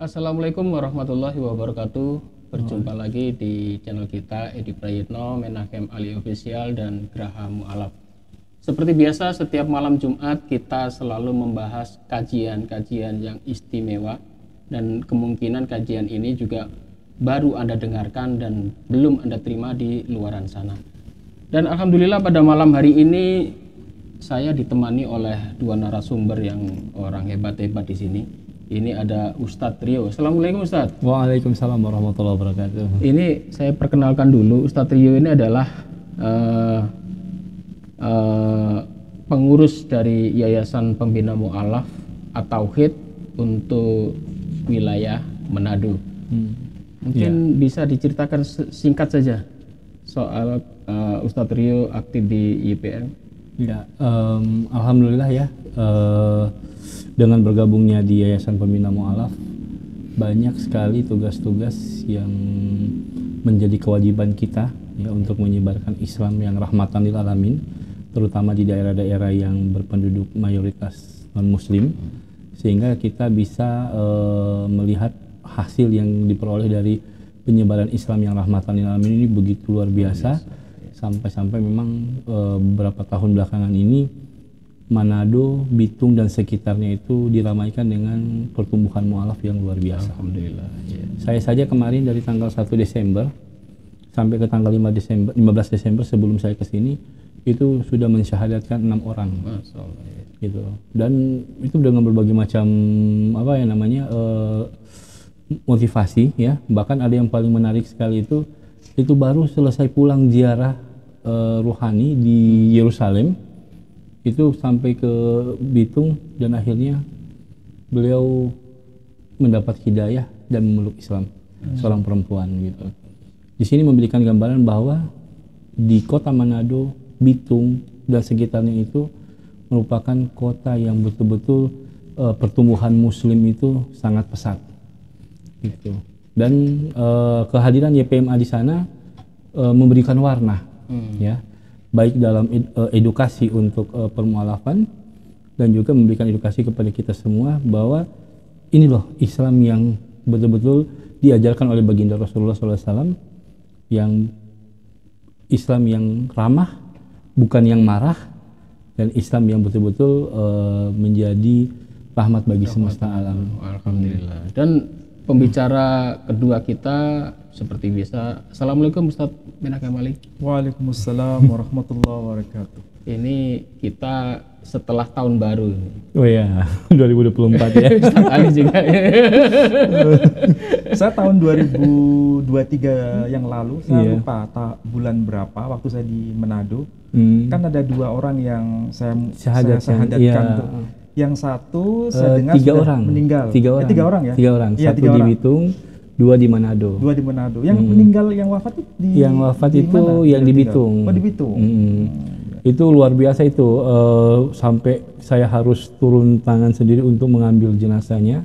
Assalamualaikum warahmatullahi wabarakatuh. Berjumpa lagi di channel kita Edi Prayitno, Menahem Ali Official dan Graha Mu'alaf. Seperti biasa setiap malam Jumat kita selalu membahas kajian-kajian yang istimewa, dan kemungkinan kajian ini juga baru Anda dengarkan dan belum Anda terima di luaran sana. Dan alhamdulillah pada malam hari ini saya ditemani oleh dua narasumber yang orang hebat-hebat di sini. Ini ada Ustadz Rio. Assalamualaikum Ustadz. Waalaikumsalam warahmatullahi wabarakatuh. Ini saya perkenalkan dulu, Ustadz Rio ini adalah pengurus dari Yayasan Pembina Mu'alaf At-Tauhid untuk wilayah Manado. Mungkin bisa diceritakan singkat saja soal Ustadz Rio aktif di YPM. Ya, alhamdulillah ya. Dengan bergabungnya di Yayasan Pembina Mu'alaf, banyak sekali tugas-tugas yang menjadi kewajiban kita ya untuk menyebarkan Islam yang rahmatan lil alamin, terutama di daerah-daerah yang berpenduduk mayoritas non-muslim, sehingga kita bisa melihat hasil yang diperoleh dari penyebaran Islam yang rahmatan lil alamin ini begitu luar biasa. Sampai-sampai memang beberapa tahun belakangan ini Manado, Bitung dan sekitarnya itu diramaikan dengan pertumbuhan mu'alaf yang luar biasa. Alhamdulillah. Yeah. Saya saja kemarin dari tanggal 1 Desember sampai ke tanggal 15 Desember sebelum saya ke sini itu sudah mensyahadatkan 6 orang. Masya Allah, ya. Gitu. Dan itu dengan berbagai macam motivasi ya. Bahkan ada yang paling menarik sekali itu baru selesai pulang ziarah ruhani di Yerusalem. Itu sampai ke Bitung dan akhirnya beliau mendapat hidayah dan memeluk Islam, seorang perempuan gitu. Di sini memberikan gambaran bahwa di kota Manado, Bitung dan sekitarnya itu merupakan kota yang betul-betul pertumbuhan Muslim itu sangat pesat gitu. Dan kehadiran YPMA di sana memberikan warna ya, baik dalam edukasi untuk permualafan dan juga memberikan edukasi kepada kita semua bahwa ini loh Islam yang betul-betul diajarkan oleh baginda Rasulullah SAW, yang Islam yang ramah, bukan yang marah, dan Islam yang betul-betul menjadi rahmat bagi semesta alam. Alhamdulillah. Dan pembicara kedua kita seperti biasa. Assalamualaikum Ustadz Menahem Ali. Waalaikumsalam warahmatullahi wabarakatuh. Ini kita setelah tahun baru. Oh ya, 2024 ya. Ustadz Ali juga. Saya tahun 2023 yang lalu, saya lupa bulan berapa waktu saya di Manado. Kan ada 2 orang yang saya syahadatkan tuh. Yang satu saya dengar sudah meninggal. 3 orang ya? 3 orang. Ya, 1 di Bitung, 2 di Manado. 2 di Manado. Yang meninggal, yang wafat itu yang di Bitung. Oh, di Bitung. Itu luar biasa itu, sampai saya harus turun tangan sendiri untuk mengambil jenazahnya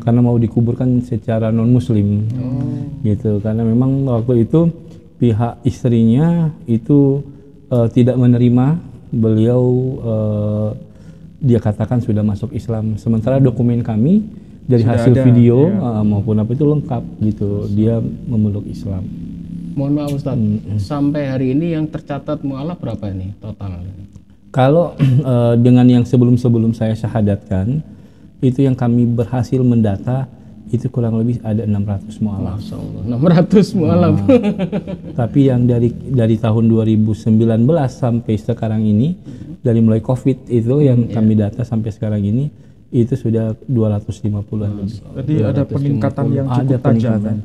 karena mau dikuburkan secara non muslim. Gitu. Karena memang waktu itu pihak istrinya itu tidak menerima beliau, dia katakan sudah masuk Islam, sementara dokumen kami dari sudah hasil ada, video maupun apa itu lengkap gitu, dia memeluk Islam. Mohon maaf Ustadz, sampai hari ini yang tercatat mu'alaf berapa ini total? Kalau dengan yang sebelum-sebelum saya syahadatkan, itu yang kami berhasil mendata itu kurang lebih ada 600 mu'alaf. Masya Allah, 600 mu'alaf. Tapi yang dari tahun 2019 sampai sekarang ini, dari mulai COVID itu yang kami data sampai sekarang ini, itu sudah 250-an lebih. Jadi ada peningkatan yang cukup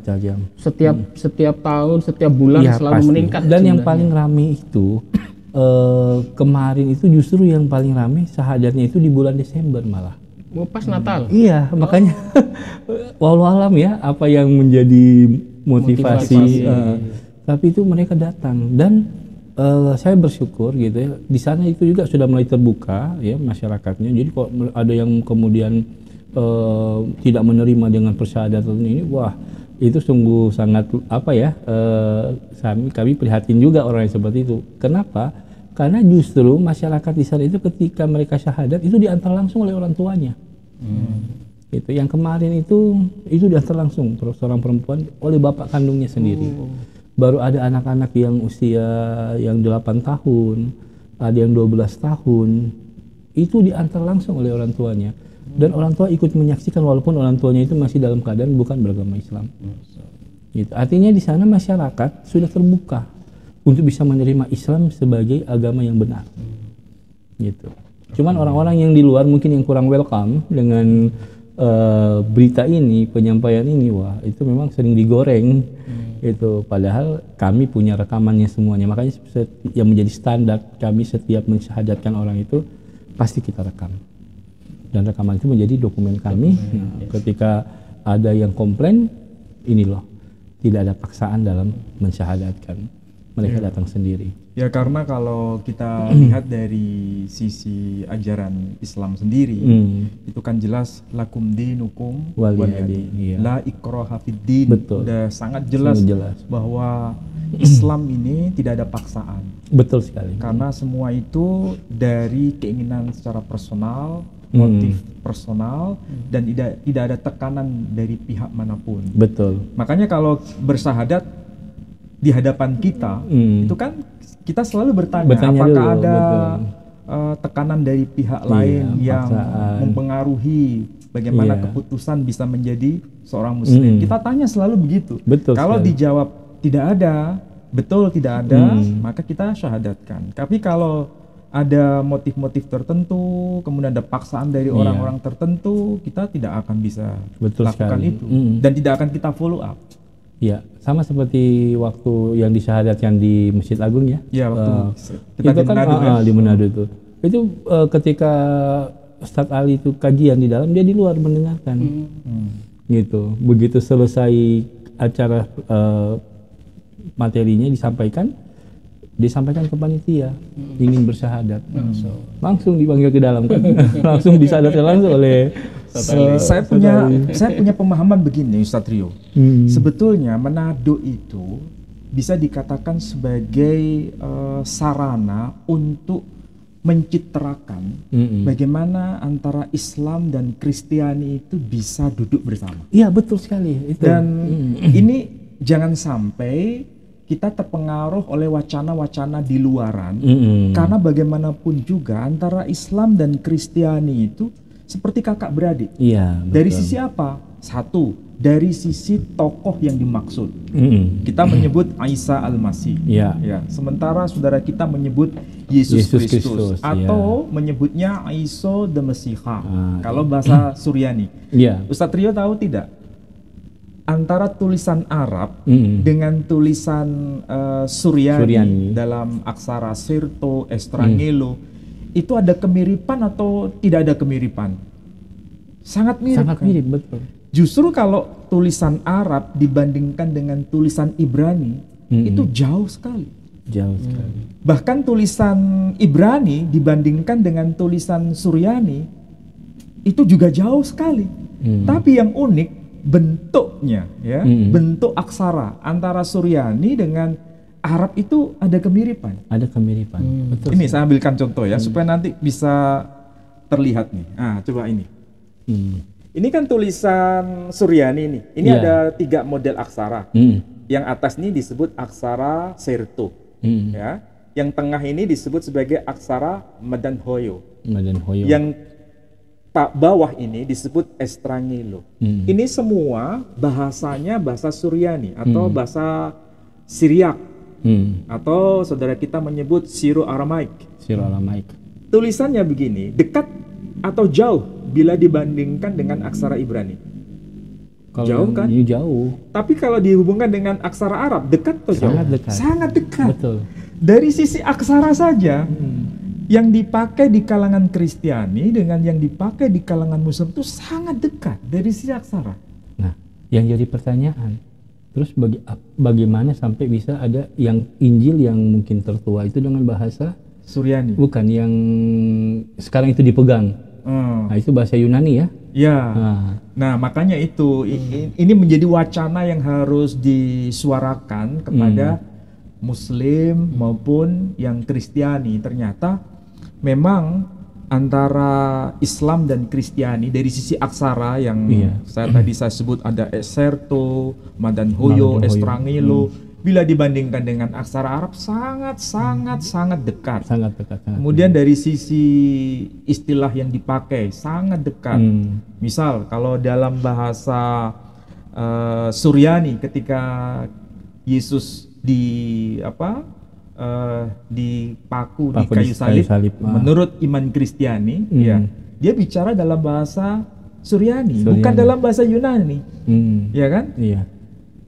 tajam. Setiap tahun, setiap bulan selalu pasti meningkat. Dan yang paling rame itu kemarin itu justru yang paling rame syahadatnya itu di bulan Desember malah. Pas Natal. Iya, makanya walau alam ya apa yang menjadi motivasi. Tapi itu mereka datang dan saya bersyukur gitu ya, di sana itu juga sudah mulai terbuka ya masyarakatnya. Jadi kok ada yang kemudian tidak menerima dengan persyahadatan ini, wah itu sungguh sangat kami prihatin juga orang yang seperti itu. Kenapa? Karena justru masyarakat di sana itu ketika mereka syahadat itu diantar langsung oleh orang tuanya. Itu yang kemarin itu diantar langsung seorang perempuan oleh bapak kandungnya sendiri. Baru ada anak-anak yang usia yang 8 tahun, ada yang 12 tahun, itu diantar langsung oleh orang tuanya. Dan orang tua ikut menyaksikan walaupun orang tuanya itu masih dalam keadaan bukan beragama Islam. Gitu. Artinya di sana masyarakat sudah terbuka untuk bisa menerima Islam sebagai agama yang benar. Gitu. Cuman orang-orang yang di luar mungkin yang kurang welcome dengan berita ini, penyampaian ini, wah itu memang sering digoreng. Itu padahal kami punya rekamannya semuanya. Makanya yang menjadi standar kami setiap mensyahadatkan orang itu pasti kita rekam. Dan rekaman itu menjadi dokumen kami. Nah, ketika ada yang komplain, ini loh, tidak ada paksaan dalam mensyahadatkan. Mereka datang sendiri. Ya karena kalau kita lihat dari sisi ajaran Islam sendiri, itu kan jelas lakum dinukum waliyadin. Iya. La ikraha fiddin. Betul. Udah sangat jelas bahwa Islam ini tidak ada paksaan. Betul sekali. Karena semua itu dari keinginan secara personal, motif personal, dan tidak ada tekanan dari pihak manapun. Betul. Makanya kalau bersahadat di hadapan kita, itu kan kita selalu bertanya apakah dulu, ada tekanan dari pihak lain yang mempengaruhi bagaimana keputusan bisa menjadi seorang muslim. Kita tanya selalu begitu. Betul kalau sekali. Dijawab tidak ada, betul tidak ada, maka kita syahadatkan. Tapi kalau ada motif-motif tertentu, kemudian ada paksaan dari orang-orang tertentu, kita tidak akan bisa lakukan itu. Dan tidak akan kita follow up. Ya, sama seperti waktu yang disyahadatkan di Masjid Agung ya. Ya, waktu kita itu kan di Manado itu. Itu ketika Ustadz Ali itu kajian di dalam, dia di luar mendengarkan. Gitu. Begitu selesai acara materinya disampaikan ke panitia ingin bersyahadat. Langsung dipanggil ke dalam kan. Langsung disyahadatkan langsung oleh saya punya pemahaman begini, Ustadz Rio. Sebetulnya Manado itu bisa dikatakan sebagai sarana untuk mencitrakan bagaimana antara Islam dan Kristiani itu bisa duduk bersama. Iya, betul sekali. Itu. Dan ini jangan sampai kita terpengaruh oleh wacana-wacana di luaran, karena bagaimanapun juga antara Islam dan Kristiani itu seperti kakak beradik. Iya, betul. Dari sisi apa? Satu, dari sisi tokoh yang dimaksud. Kita menyebut Isa Al-Masih. Ya. Ya. Sementara saudara kita menyebut Yesus Kristus. Atau menyebutnya Isa the Messiah. Kalau bahasa Suryani. Ya. Ustadz Rio tahu tidak? Antara tulisan Arab dengan tulisan Suryani dalam aksara Sirto, Estrangelo, itu ada kemiripan atau tidak ada kemiripan? Sangat mirip. Sangat mirip, betul. Justru kalau tulisan Arab dibandingkan dengan tulisan Ibrani, itu jauh sekali. Jauh sekali. Bahkan tulisan Ibrani dibandingkan dengan tulisan Suryani, itu juga jauh sekali. Tapi yang unik, bentuknya, ya, bentuk aksara antara Suryani dengan Arab itu ada kemiripan. Ada kemiripan. Betul. Ini saya ambilkan contoh ya, supaya nanti bisa terlihat nih. Coba ini. Ini kan tulisan Suryani nih. Ini ada 3 model aksara. Yang atas ini disebut aksara Serto. Ya. Yang tengah ini disebut sebagai aksara Madanhoyo. Yang bawah ini disebut Estrangelo. Ini semua bahasanya bahasa Suryani atau bahasa Syriak. Atau saudara kita menyebut Syro-Aramaik. Tulisannya begini, dekat atau jauh bila dibandingkan dengan aksara Ibrani? Kalau jauh kan? Jauh. Tapi kalau dihubungkan dengan aksara Arab, dekat atau jauh? Sangat dekat. Sangat dekat. Betul. Dari sisi aksara saja, yang dipakai di kalangan Kristiani dengan yang dipakai di kalangan Muslim itu sangat dekat dari sisi aksara. Nah, yang jadi pertanyaan, terus bagaimana sampai bisa ada yang Injil yang mungkin tertua itu dengan bahasa Suryani? Bukan, yang sekarang itu dipegang. Nah, itu bahasa Yunani ya? Ya. Nah, makanya itu ini menjadi wacana yang harus disuarakan kepada Muslim maupun yang Kristiani. Ternyata memang antara Islam dan Kristiani dari sisi aksara yang saya sebut ada Eserto, Madanhoyo, Estrangelo. Bila dibandingkan dengan aksara Arab sangat dekat. Sangat dekat. Kemudian dari sisi istilah yang dipakai sangat dekat. Misal kalau dalam bahasa Suryani ketika Yesus dipaku di kayu salib. Menurut iman Kristiani, dia bicara dalam bahasa Suryani, bukan dalam bahasa Yunani, ya kan? Iya.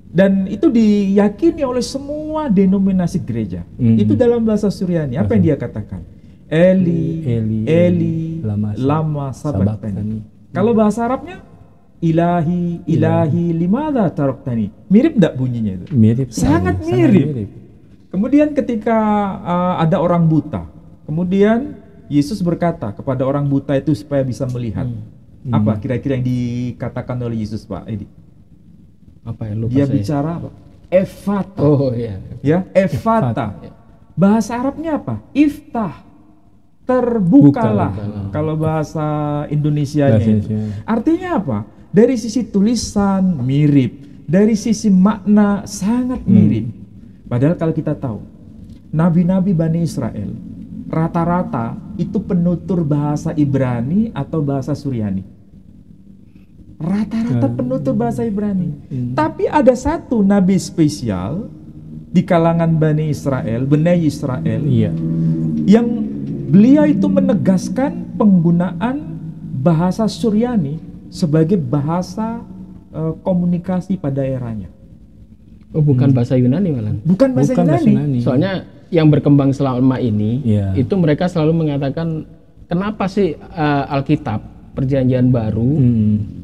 Dan itu diyakini oleh semua denominasi gereja. Itu dalam bahasa Suryani. Apa yang dia katakan? Eli, lama sabachthani. Kalau bahasa Arabnya, ilahi, limadha taraktani. Mirip enggak bunyinya itu? Mirip. Sangat mirip. Kemudian ketika ada orang buta, kemudian Yesus berkata kepada orang buta itu supaya bisa melihat. Apa kira-kira yang dikatakan oleh Yesus, Pak Edi? Apa ya, lupa dia saya. Bicara apa? Ephata. Oh iya. Ya, Ephata. Bahasa Arabnya apa? Iftah. Terbukalah. Kalau bahasa Indonesianya itu. Artinya apa? Dari sisi tulisan mirip, dari sisi makna sangat mirip. Padahal kalau kita tahu, nabi-nabi Bani Israel rata-rata itu penutur bahasa Ibrani atau bahasa Suryani. Rata-rata penutur bahasa Ibrani. Tapi ada satu nabi spesial di kalangan Bani Israel, Bani Israel, yang beliau itu menegaskan penggunaan bahasa Suryani sebagai bahasa komunikasi pada eranya. Oh, bukan bahasa Yunani malah. Bukan bahasa Yunani. Soalnya yang berkembang selama ini, itu mereka selalu mengatakan, kenapa sih Alkitab Perjanjian Baru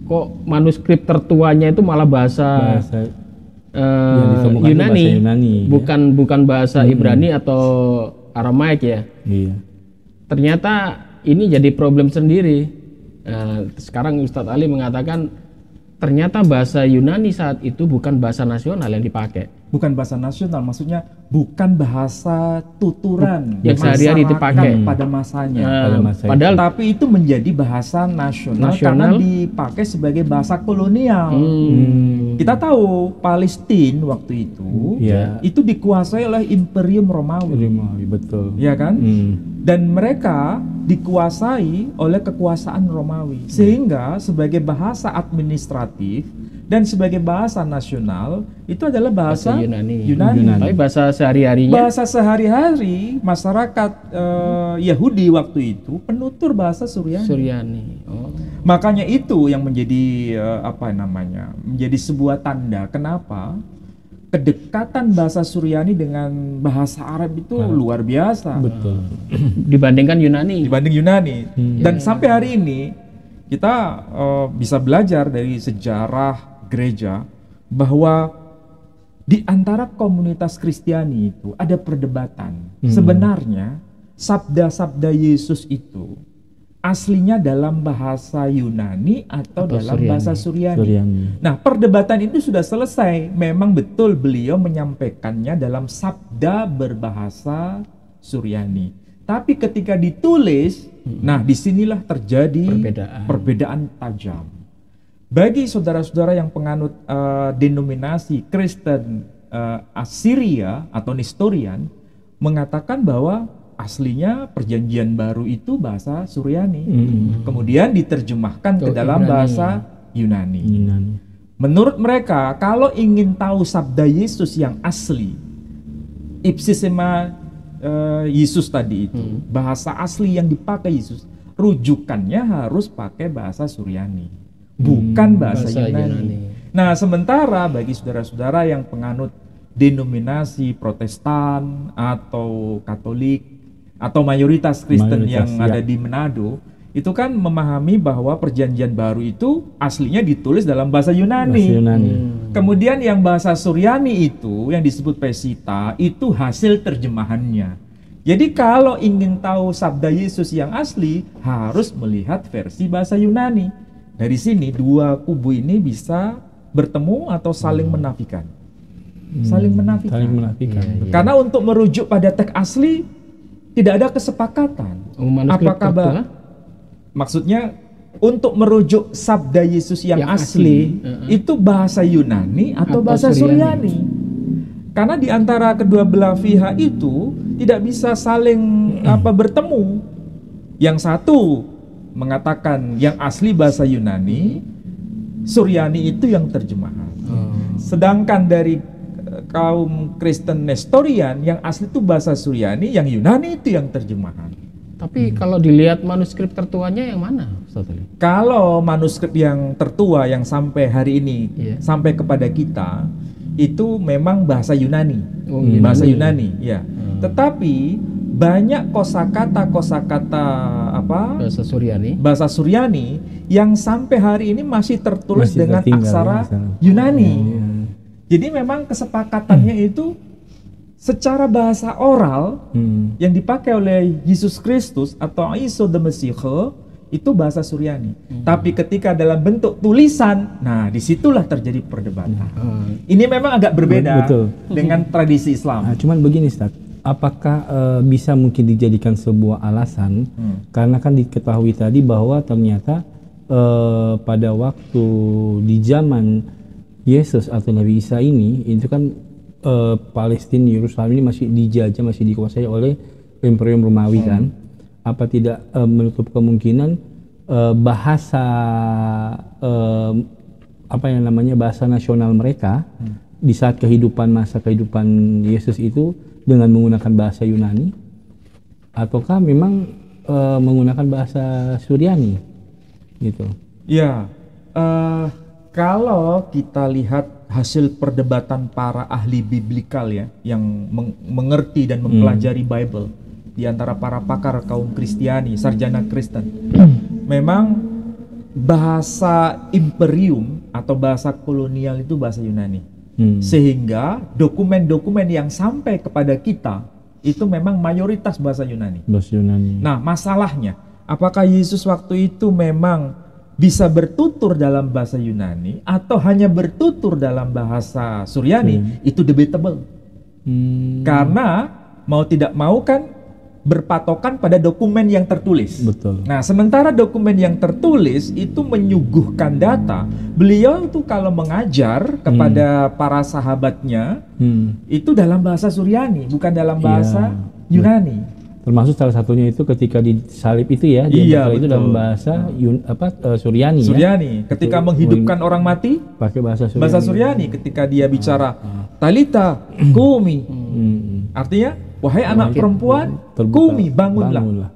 kok manuskrip tertuanya itu malah bahasa Yunani, bukan bahasa Ibrani atau Aramaik ya. Iya. Ternyata ini jadi problem sendiri. Sekarang Ustadz Ali mengatakan ternyata bahasa Yunani saat itu bukan bahasa nasional yang dipakai. Bukan bahasa nasional, maksudnya bukan bahasa tuturan yang sehari-hari dipakai pada masanya. Padahal tapi itu menjadi bahasa nasional karena dipakai sebagai bahasa kolonial. Kita tahu Palestina waktu itu dikuasai oleh Imperium Romawi. Betul. Ya kan? Dan mereka dikuasai oleh kekuasaan Romawi. Sehingga sebagai bahasa administratif dan sebagai bahasa nasional itu adalah bahasa Yunani. Tapi bahasa sehari-harinya? Bahasa sehari-hari masyarakat Yahudi waktu itu penutur bahasa Suryani. Oh. Makanya itu yang menjadi menjadi sebuah tanda kenapa kedekatan bahasa Suryani dengan bahasa Arab itu luar biasa. Betul. Dibanding Yunani. Dan sampai hari ini kita bisa belajar dari sejarah gereja bahwa di antara komunitas Kristiani itu ada perdebatan. Sebenarnya sabda-sabda Yesus itu aslinya dalam bahasa Yunani atau dalam bahasa Suryani. Nah, perdebatan itu sudah selesai. Memang betul beliau menyampaikannya dalam sabda berbahasa Suryani. Tapi ketika ditulis, nah disinilah terjadi perbedaan tajam. Bagi saudara-saudara yang penganut denominasi Kristen Assyria atau Nestorian, mengatakan bahwa aslinya Perjanjian Baru itu bahasa Suryani. Kemudian diterjemahkan ke dalam bahasa Yunani. Menurut mereka, kalau ingin tahu sabda Yesus yang asli, ipsisema Yesus tadi itu, bahasa asli yang dipakai Yesus, rujukannya harus pakai bahasa Suryani, bukan bahasa Yunani. Nah, sementara bagi saudara-saudara yang penganut denominasi Protestan atau Katolik atau mayoritas Kristen yang ada di Manado, itu kan memahami bahwa Perjanjian Baru itu aslinya ditulis dalam bahasa Yunani. Kemudian yang bahasa Suryani itu yang disebut Pesita itu hasil terjemahannya. Jadi kalau ingin tahu sabda Yesus yang asli harus melihat versi bahasa Yunani. Dari sini dua kubu ini bisa bertemu atau saling menafikan. Saling menafikan. Karena untuk merujuk pada teks asli tidak ada kesepakatan. Apakah Maksudnya untuk merujuk sabda Yesus yang asli itu bahasa Yunani atau bahasa Suryani. Karena di antara kedua belah pihak itu tidak bisa saling bertemu. Yang satu mengatakan yang asli bahasa Yunani, Suryani itu yang terjemahan. Sedangkan dari kaum Kristen Nestorian yang asli itu bahasa Suryani, yang Yunani itu yang terjemahan. Tapi kalau dilihat manuskrip tertuanya yang mana, Ustaz Ali? Kalau manuskrip yang tertua yang sampai hari ini sampai kepada kita itu memang bahasa Yunani. Bahasa Yunani, ya. Tetapi banyak kosakata bahasa Suryani yang sampai hari ini masih tertulis dengan aksara Yunani. Jadi memang kesepakatannya itu secara bahasa oral yang dipakai oleh Yesus Kristus atau Isa the Messiah itu bahasa Suryani. Tapi ketika dalam bentuk tulisan, nah disitulah terjadi perdebatan. Ini memang agak berbeda dengan tradisi Islam. Cuman begini, Ustaz, apakah bisa mungkin dijadikan sebuah alasan? Karena kan diketahui tadi bahwa ternyata pada waktu di zaman Yesus atau Nabi Isa ini, itu kan Palestina, Yerusalem ini masih dijajah, masih dikuasai oleh Imperium Romawi kan. Apa tidak menutup kemungkinan bahasa bahasa nasional mereka di saat masa kehidupan Yesus itu dengan menggunakan bahasa Yunani, ataukah memang menggunakan bahasa Suryani gitu? Ya, kalau kita lihat hasil perdebatan para ahli biblikal ya, yang mengerti dan mempelajari Bible di antara para pakar kaum Kristiani, sarjana Kristen, memang bahasa imperium atau bahasa kolonial itu bahasa Yunani. Sehingga dokumen-dokumen yang sampai kepada kita itu memang mayoritas bahasa Yunani. Nah, masalahnya, apakah Yesus waktu itu memang bisa bertutur dalam bahasa Yunani atau hanya bertutur dalam bahasa Suryani? Itu debatable. Karena mau tidak mau kan berpatokan pada dokumen yang tertulis. Betul. Nah, sementara dokumen yang tertulis itu menyuguhkan data. Beliau itu kalau mengajar kepada para sahabatnya itu dalam bahasa Suryani, bukan dalam bahasa Yunani. Termasuk salah satunya itu ketika disalib itu ya, dia itu dalam bahasa Suryani. Suryani. Ketika menghidupkan orang mati pakai bahasa Suryani. Bahasa Suryani. Ketika dia bicara Talita Kumi, artinya wahai anak perempuan, Kumi, bangunlah.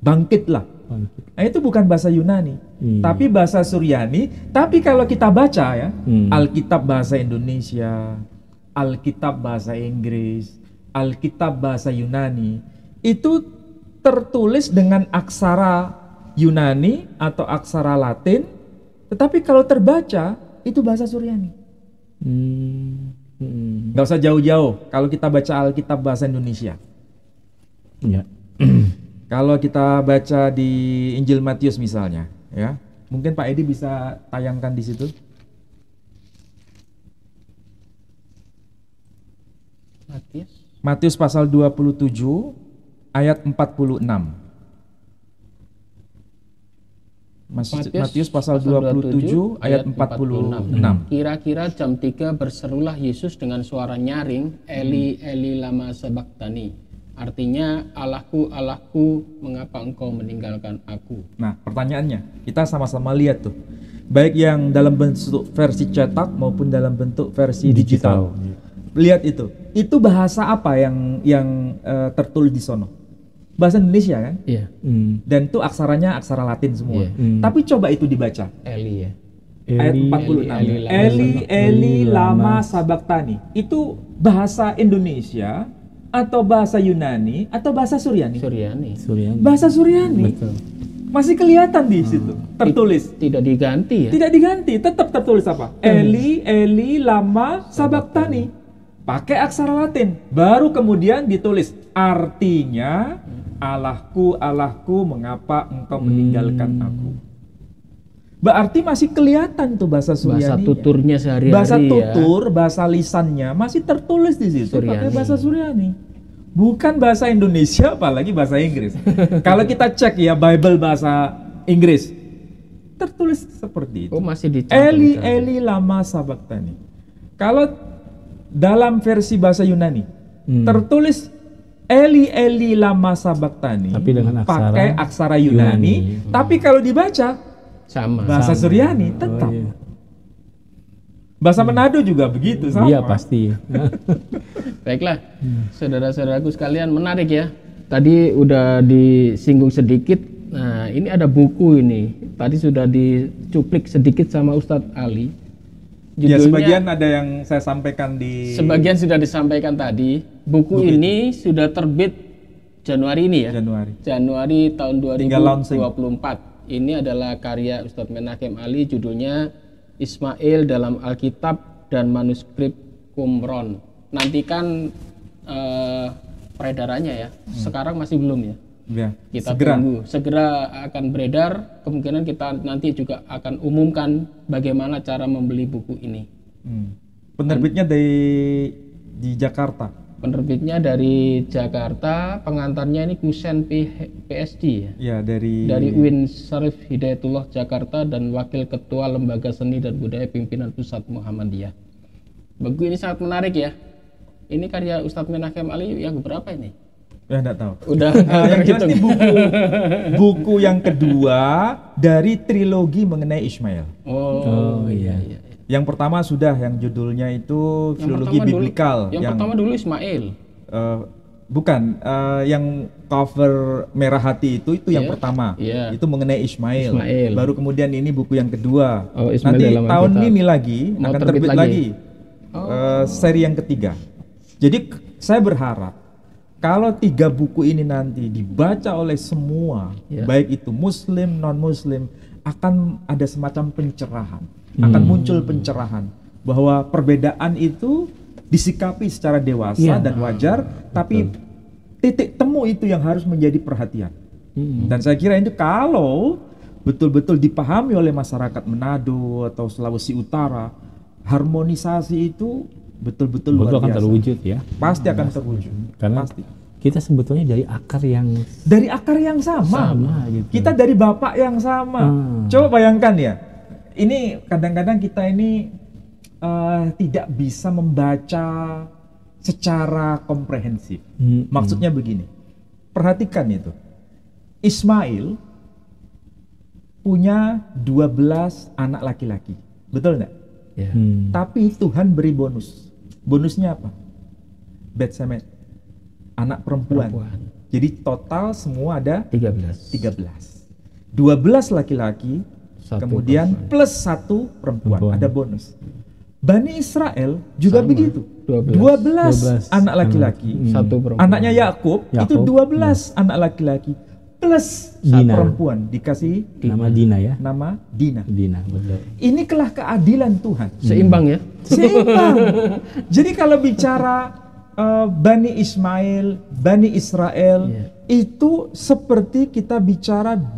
Bangkitlah. Nah, itu bukan bahasa Yunani, tapi bahasa Suryani. Tapi kalau kita baca ya, Alkitab bahasa Indonesia, Alkitab bahasa Inggris, Alkitab bahasa Yunani, itu tertulis dengan aksara Yunani atau aksara Latin, tetapi kalau terbaca itu bahasa Suryani. Nggak usah jauh-jauh kalau kita baca Alkitab bahasa Indonesia. Kalau kita baca di Injil Matius misalnya, ya, mungkin Pak Edi bisa tayangkan di situ. Matius pasal 27 ayat 46. Matius pasal 27 ayat 46. Kira-kira jam 3 berserulah Yesus dengan suara nyaring, Eli Eli lama sabachthani. Artinya, Allahku, Allahku, mengapa engkau meninggalkan aku? Nah, pertanyaannya, kita sama-sama lihat tuh. Baik yang dalam bentuk versi cetak maupun dalam bentuk versi digital. Lihat itu. Itu bahasa apa yang tertulis di sono? Bahasa Indonesia kan? Iya. Dan itu aksaranya aksara Latin semua. Tapi coba itu dibaca. Eli ya. Ayat 46. Eli lama sabachthani. Itu bahasa Indonesia atau bahasa Yunani atau bahasa Suryani? Suryani. Bahasa Suryani. Betul. Masih kelihatan di situ tertulis. Tidak diganti ya? Tidak diganti, tetap tertulis apa? Eli lama sabachthani. Pakai aksara Latin. Baru kemudian ditulis artinya Allahku, Allahku, mengapa engkau meninggalkan aku? Berarti masih kelihatan tuh bahasa Suryani. Bahasa tuturnya sehari-hari. Bahasa tutur, bahasa lisannya masih tertulis di situ pakai bahasa Suryani. Bukan bahasa Indonesia, apalagi bahasa Inggris. Kalau kita cek ya Bible bahasa Inggris. Tertulis seperti itu. Oh, masih dicantumkan. Eli Eli lama sabachthani. Kalau dalam versi bahasa Yunani tertulis Eli Eli lama sabachthani, tapi dengan pakai aksara Yunani. Tapi kalau dibaca sama. bahasa Suryani tetap. Bahasa Manado juga begitu sama. Iya pasti. Baiklah, saudara-saudaraku sekalian, menarik ya. Tadi udah disinggung sedikit. Nah, ini ada buku ini. Tadi sudah dicuplik sedikit sama Ustadz Ali. Ya, sebagian ada yang saya sampaikan di... Sebagian sudah disampaikan tadi. Buku ini sudah terbit Januari ini ya? Januari tahun 2024. Ini adalah karya Ustadz Menachem Ali, judulnya Ismail dalam Alkitab dan Manuskrip Qumran. Nantikan peredarannya ya. Sekarang masih belum ya? Ya, kita tunggu. Segera akan beredar. Kemungkinan kita nanti juga akan umumkan bagaimana cara membeli buku ini. Penerbitnya di Jakarta. Penerbitnya dari Jakarta. Pengantarnya ini Kusen PSD ya. Ya, dari UIN Syarif Hidayatullah Jakarta dan Wakil Ketua Lembaga Seni dan Budaya Pimpinan Pusat Muhammadiyah. Buku ini sangat menarik ya. Ini karya Ustadz Menachem Ali yang berapa ini? Ya, enggak tahu. Udah yang jelas ini buku yang kedua dari trilogi mengenai Ismail. Oh iya. Yang pertama sudah, yang judulnya itu Filologi Biblikal. Yang pertama dulu Ismail. Bukan, yang cover merah hati itu yang pertama. Itu mengenai Ismail. Baru kemudian ini buku yang kedua. Nanti tahun ini lagi akan terbit lagi. Seri yang ketiga. Jadi saya berharap kalau 3 buku ini nanti dibaca oleh semua, baik itu Muslim, non-Muslim, akan ada semacam pencerahan, akan muncul pencerahan bahwa perbedaan itu disikapi secara dewasa dan wajar, tapi titik temu itu yang harus menjadi perhatian. Dan saya kira itu kalau betul-betul dipahami oleh masyarakat Manado atau Sulawesi Utara, harmonisasi itu betul-betul luar biasa. Akan terwujud ya. Pasti akan terwujud. Karena pasti. Kita sebetulnya dari akar yang sama gitu. Kita dari bapak yang sama. Coba bayangkan ya. Ini kadang-kadang kita ini tidak bisa membaca secara komprehensif. Maksudnya begini. Perhatikan itu. Ismail punya 12 anak laki-laki. Betul enggak? Ya. Tapi Tuhan beri bonus. Bonusnya apa? Betsemet, anak perempuan. Jadi total semua ada 13. 12 laki-laki, kemudian perempuan. Plus 1 perempuan. Ada bonus. Bani Israel juga begitu. 12 anak laki-laki. 1 perempuan. Anaknya Yakub itu 12 anak laki-laki plus Dina. perempuan, dikasih nama Dina ya. Nama Dina. Betul. Inilah keadilan Tuhan. Seimbang ya. Seimbang. Jadi kalau bicara Bani Ismail, Bani Israel, itu seperti kita bicara 2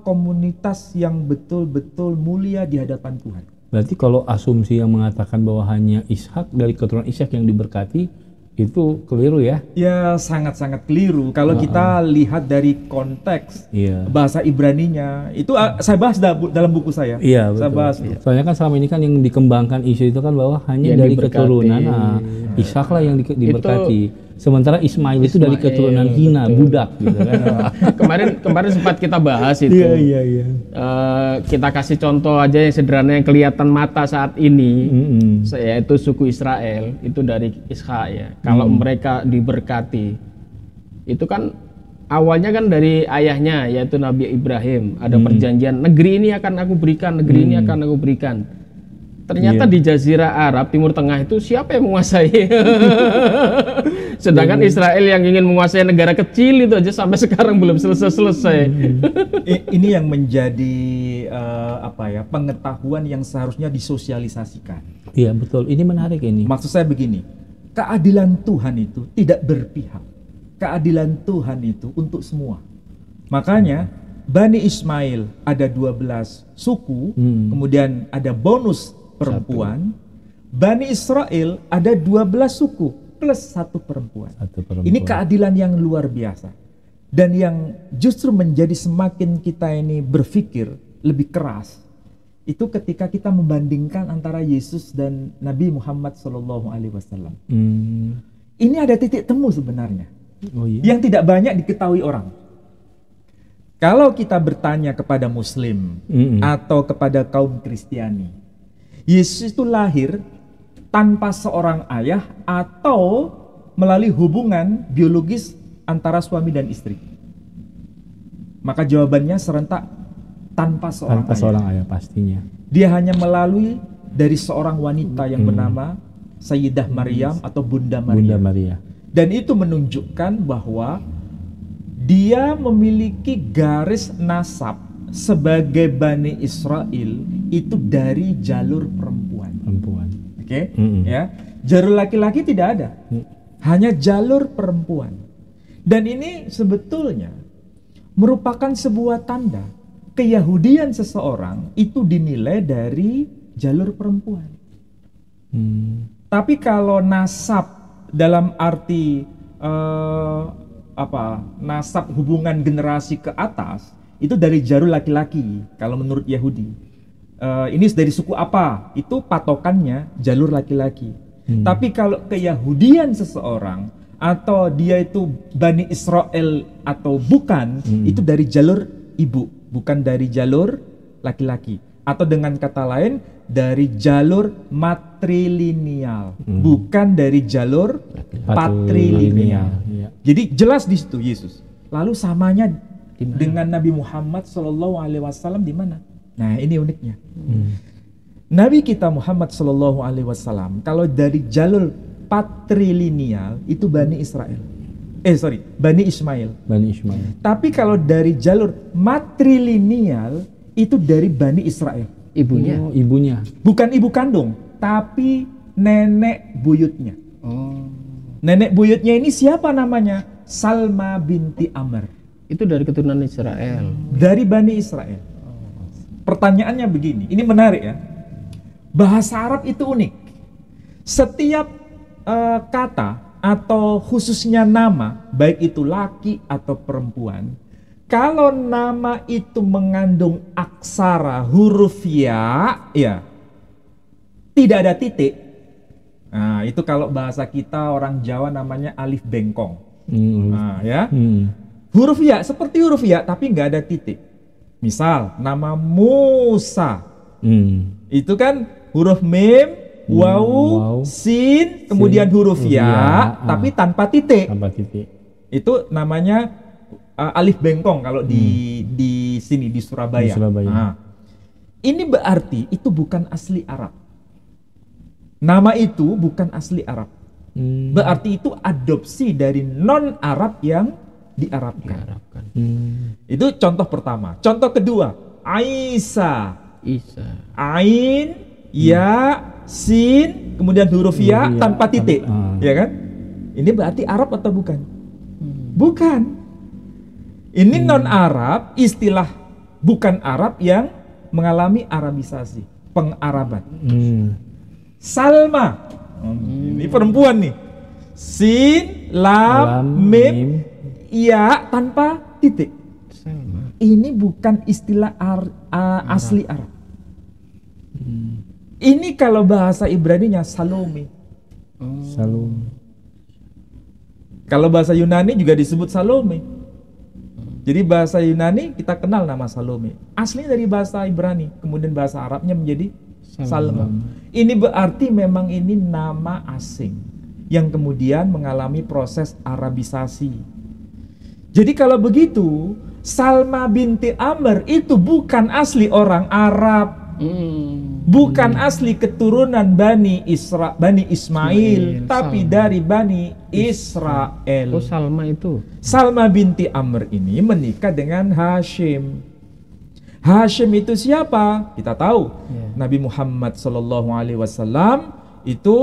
komunitas yang betul-betul mulia di hadapan Tuhan. Berarti kalau asumsi yang mengatakan bahwa hanya Ishak dari keturunan Ishak yang diberkati, itu keliru ya? Ya, sangat-sangat keliru. Kalau kita lihat dari konteks bahasa Ibraninya, itu saya bahas dalam buku saya. Iya, betul. Saya bahas. Soalnya kan selama ini kan yang dikembangkan isu itu kan bahwa hanya dari keturunan Ishak lah yang diberkati. Sementara Ismail itu dari keturunan hina, budak gitu kan. Kemarin sempat kita bahas itu. Iya. Kita kasih contoh aja yang sederhana yang kelihatan mata saat ini, yaitu suku Israel itu dari Ishak ya. Kalau mereka diberkati, itu kan awalnya kan dari ayahnya yaitu Nabi Ibrahim. Ada perjanjian, negeri ini akan aku berikan, negeri ini akan aku berikan. Ternyata di Jazirah Arab Timur Tengah itu siapa yang menguasai? Sedangkan Israel yang ingin menguasai negara kecil itu aja sampai sekarang belum selesai. Ini yang menjadi pengetahuan yang seharusnya disosialisasikan. Iya betul. Ini menarik ini. Maksud saya begini, keadilan Tuhan itu tidak berpihak. Keadilan Tuhan itu untuk semua. Makanya Bani Ismail ada 12 suku, kemudian ada bonus perempuan. Bani Israel ada 12 suku plus 1 perempuan. Ini keadilan yang luar biasa. Dan yang justru menjadi semakin kita ini berpikir lebih keras, itu ketika kita membandingkan antara Yesus dan Nabi Muhammad SAW. Ini ada titik temu sebenarnya, yang tidak banyak diketahui orang. Kalau kita bertanya kepada Muslim atau kepada kaum Kristiani, Yesus itu lahir tanpa seorang ayah atau melalui hubungan biologis antara suami dan istri. Maka jawabannya serentak tanpa seorang ayah pastinya. Dia hanya melalui dari seorang wanita yang bernama Sayyidah Maryam atau Bunda Maria. Dan itu menunjukkan bahwa dia memiliki garis nasab sebagai Bani Israel itu dari jalur perempuan. Oke, ya. Jalur laki-laki tidak ada. Hanya jalur perempuan. Dan ini sebetulnya merupakan sebuah tanda keyahudian seseorang itu dinilai dari jalur perempuan. Tapi kalau nasab dalam arti nasab hubungan generasi ke atas itu dari jalur laki-laki. Kalau menurut Yahudi, ini dari suku apa? Itu patokannya jalur laki-laki. Tapi kalau keyahudian seseorang atau dia itu Bani Israel atau bukan, itu dari jalur ibu, bukan dari jalur laki-laki. Atau dengan kata lain, dari jalur matrilineal, bukan dari jalur patrilineal. Jadi jelas di situ Yesus. Lalu samanya dengan Nabi Muhammad SAW di mana? Nah, ini uniknya. Nabi kita Muhammad SAW kalau dari jalur patrilineal itu Bani Israel. Bani Ismail. Tapi kalau dari jalur matrilineal itu dari Bani Israel. Ibunya. Bukan ibu kandung, tapi nenek buyutnya. Nenek buyutnya ini siapa namanya? Salma binti Amr. Itu dari keturunan Israel. Dari Bani Israel. Pertanyaannya begini, ini menarik ya. Bahasa Arab itu unik. Setiap kata atau khususnya nama, baik itu laki atau perempuan, kalau nama itu mengandung aksara huruf ya, tidak ada titik. Nah, itu kalau bahasa kita orang Jawa namanya alif bengkong. Huruf ya seperti huruf ya tapi nggak ada titik. Misal nama Musa, itu kan huruf mim, waw, sin, kemudian huruf ya, tapi tanpa titik. Itu namanya alif bengkong kalau di sini di Surabaya. Nah, ini berarti itu bukan asli Arab. Nama itu bukan asli Arab. Berarti itu adopsi dari non Arab yang diarabkan. Itu contoh pertama. Contoh kedua, Isa. Ain, ya, sin, kemudian huruf ya tanpa titik, ya kan? Ini berarti Arab atau bukan? Bukan. Ini non Arab, istilah bukan Arab yang mengalami Arabisasi, pengaraban. Salma, ini perempuan nih. Sin, lam, mim, ya tanpa titik. Ini bukan istilah asli Arab. Ini kalau bahasa Ibraninya Salome. Kalau bahasa Yunani juga disebut Salome. Jadi bahasa Yunani kita kenal nama Salome. Aslinya dari bahasa Ibrani, kemudian bahasa Arabnya menjadi Salma. Ini berarti memang ini nama asing yang kemudian mengalami proses Arabisasi. Jadi kalau begitu, Salma binti Amr itu bukan asli orang Arab. Bukan asli keturunan Bani Ismail, tapi dari Bani Israel. Salma itu. Salma binti Amr ini menikah dengan Hashim. Hashim itu siapa? Kita tahu. Nabi Muhammad SAW itu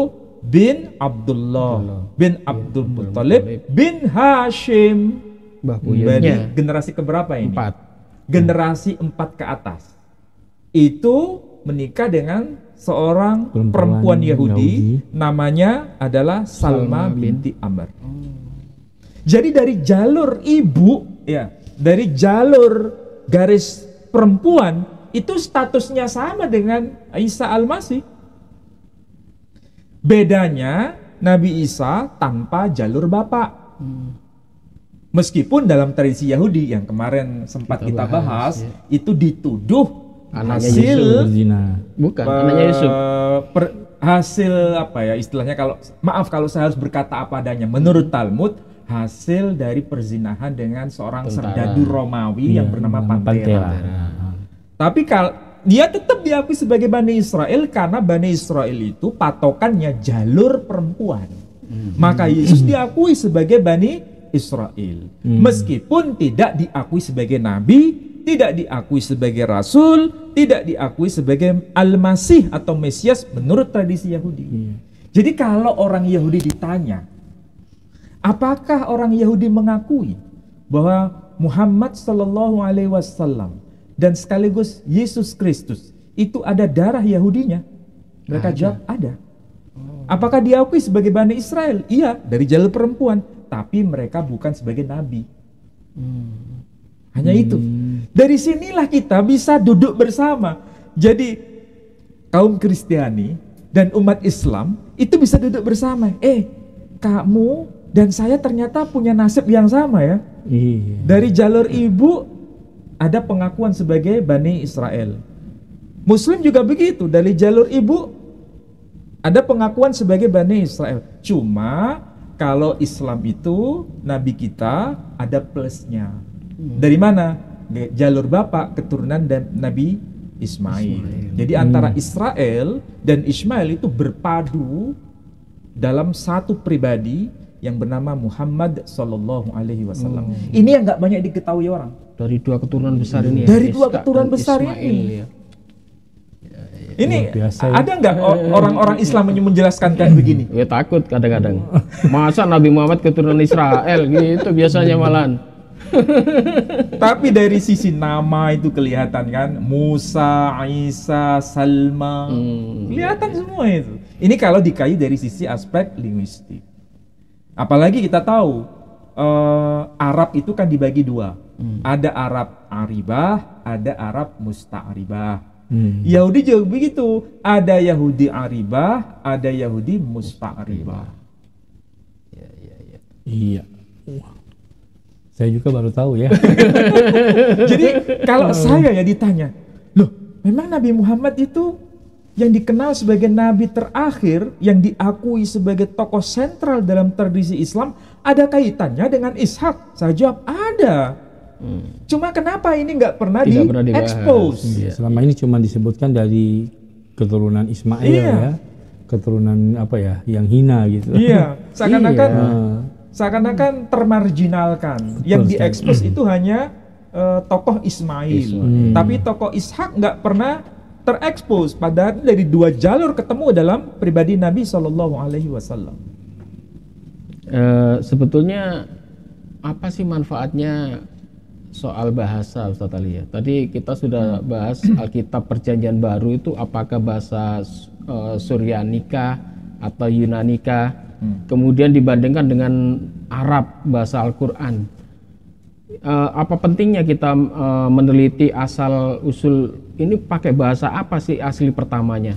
bin Abdullah bin Abdul Muttalib bin Hashim. Bani generasi keberapa ini? 4. Generasi 4 ke atas. Itu menikah dengan seorang perempuan Yahudi, namanya adalah Salma binti Amr. Jadi dari jalur ibu ya, dari jalur garis perempuan itu statusnya sama dengan Isa Al-Masih. Bedanya Nabi Isa tanpa jalur bapak. Meskipun dalam tradisi Yahudi yang kemarin sempat kita bahas itu dituduh anaknya hasil bukan anaknya Yusuf. Hasil apa ya istilahnya, kalau saya harus berkata apa adanya, menurut Talmud hasil dari perzinahan dengan seorang serdadu Romawi yang bernama Pantera. Tapi kalau dia tetap diakui sebagai Bani Israel karena Bani Israel itu patokannya jalur perempuan. Maka Yesus diakui sebagai Bani Israel. Meskipun tidak diakui sebagai nabi, tidak diakui sebagai rasul, tidak diakui sebagai Al-Masih atau Mesias menurut tradisi Yahudi. Jadi kalau orang Yahudi ditanya, apakah orang Yahudi mengakui bahwa Muhammad sallallahu alaihi wasallam dan sekaligus Yesus Kristus itu ada darah Yahudinya? Mereka jawab ada. Apakah diakui sebagai Bani Israel? Iya, dari jalur perempuan, tapi mereka bukan sebagai nabi. Hanya itu. Dari sinilah kita bisa duduk bersama. Jadi kaum Kristiani dan umat Islam itu bisa duduk bersama. Kamu dan saya ternyata punya nasib yang sama ya. Dari jalur ibu ada pengakuan sebagai Bani Israel. Muslim juga begitu, dari jalur ibu ada pengakuan sebagai Bani Israel. Cuma kalau Islam itu Nabi kita ada plusnya. Dari mana? Jalur bapak keturunan dan Nabi Ismail. Jadi antara Israel dan Ismail itu berpadu dalam satu pribadi yang bernama Muhammad sallallahu alaihi wasallam. Ini yang nggak banyak diketahui orang. Dari dua keturunan besar ini. Dari dua keturunan besar ini. Ini ada nggak orang-orang Islam yang menjelaskan kayak begini? Ya takut kadang-kadang. Masa Nabi Muhammad keturunan Israel gitu biasanya malahan. Tapi dari sisi nama itu kelihatan kan, Musa, Isa, Salma, kelihatan semua itu. Ini kalau dikaji dari sisi aspek linguistik. Apalagi kita tahu Arab itu kan dibagi dua. Ada Arab Aribah, ada Arab Musta'ribah. Yahudi juga begitu, ada Yahudi Aribah, ada Yahudi Musta'ribah. Iya. Saya juga baru tahu ya. Jadi kalau saya ya ditanya, loh memang Nabi Muhammad itu yang dikenal sebagai nabi terakhir, yang diakui sebagai tokoh sentral dalam tradisi Islam, ada kaitannya dengan Ishak? Saya jawab ada. Cuma kenapa ini nggak pernah di-expose? Selama ini cuma disebutkan dari keturunan Ismail ya, keturunan apa ya, yang hina gitu. Iya, seakan-akan termarginalkan. Yang di-expose itu hanya tokoh Ismail. Tapi tokoh Ishak nggak pernah terekspos. Padahal dari dua jalur ketemu dalam pribadi Nabi Shallallahu Alaihi Wasallam. Sebetulnya apa sih manfaatnya soal bahasa, Ustaz Ali? Tadi kita sudah bahas Alkitab Perjanjian Baru itu apakah bahasa Suryanika atau Yunanika, kemudian dibandingkan dengan Arab, bahasa Al-Quran. Apa pentingnya kita meneliti asal usul ini pakai bahasa apa sih asli pertamanya?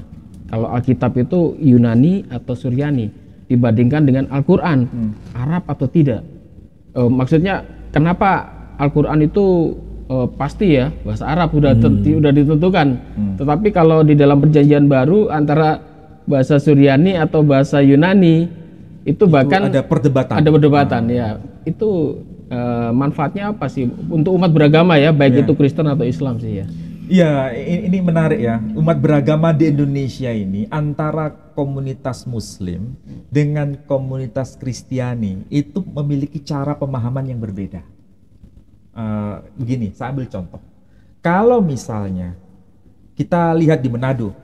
Kalau Alkitab itu Yunani atau Suryani dibandingkan dengan Al-Quran, Arab atau tidak? Maksudnya kenapa Al-Quran itu pasti ya bahasa Arab sudah ditentukan, tetapi kalau di dalam Perjanjian Baru antara bahasa Suryani atau bahasa Yunani itu bahkan ada perdebatan. Ya. Itu manfaatnya apa sih untuk umat beragama ya, baik itu Kristen atau Islam sih ya? Iya, ini menarik ya. Umat beragama di Indonesia ini antara komunitas Muslim dengan komunitas Kristiani itu memiliki cara pemahaman yang berbeda. Begini, saya ambil contoh. Kalau misalnya kita lihat di Manado,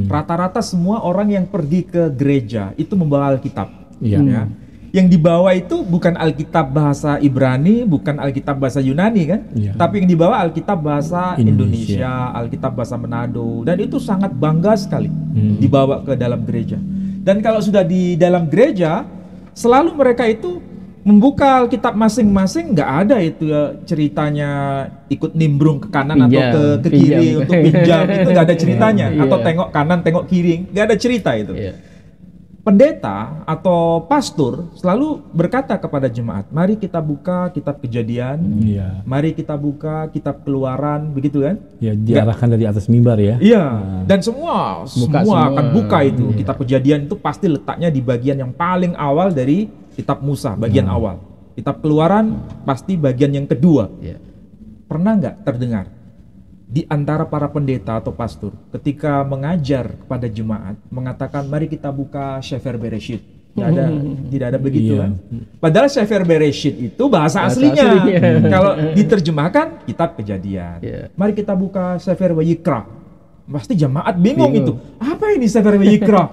rata-rata semua orang yang pergi ke gereja itu membawa Alkitab. Ya. Yang dibawa itu bukan Alkitab bahasa Ibrani, bukan Alkitab bahasa Yunani kan, tapi yang dibawa Alkitab bahasa Indonesia, Alkitab bahasa Manado, dan itu sangat bangga sekali dibawa ke dalam gereja. Dan kalau sudah di dalam gereja, selalu mereka itu membuka Alkitab masing-masing, nggak ada itu ya, ceritanya ikut nimbrung ke kanan pinjam, atau ke kiri untuk pinjam, itu nggak ada ceritanya. Atau Iya. tengok kanan, tengok kiri, nggak ada cerita itu. Iya. Pendeta atau pastor selalu berkata kepada jemaat, mari kita buka kitab Kejadian, Iya. mari kita buka kitab Keluaran, begitu kan? Ya, diarahkan dari atas mimbar ya. Iya, dan semua semua. akan buka itu. Iya. Kitab Kejadian itu pasti letaknya di bagian yang paling awal dari kitab Musa, bagian awal. Kitab Keluaran pasti bagian yang kedua. Iya. Pernah nggak terdengar di antara para pendeta atau pastor ketika mengajar kepada jemaat mengatakan mari kita buka Sefer Bereshit? Tidak ada begitu Iya. kan? Padahal Sefer Bereshit itu bahasa aslinya. Kalau diterjemahkan kitab Kejadian. Iya. Mari kita buka Sefer Wayikra. Pasti jemaat bingung itu. Apa ini Sefer Wayikra?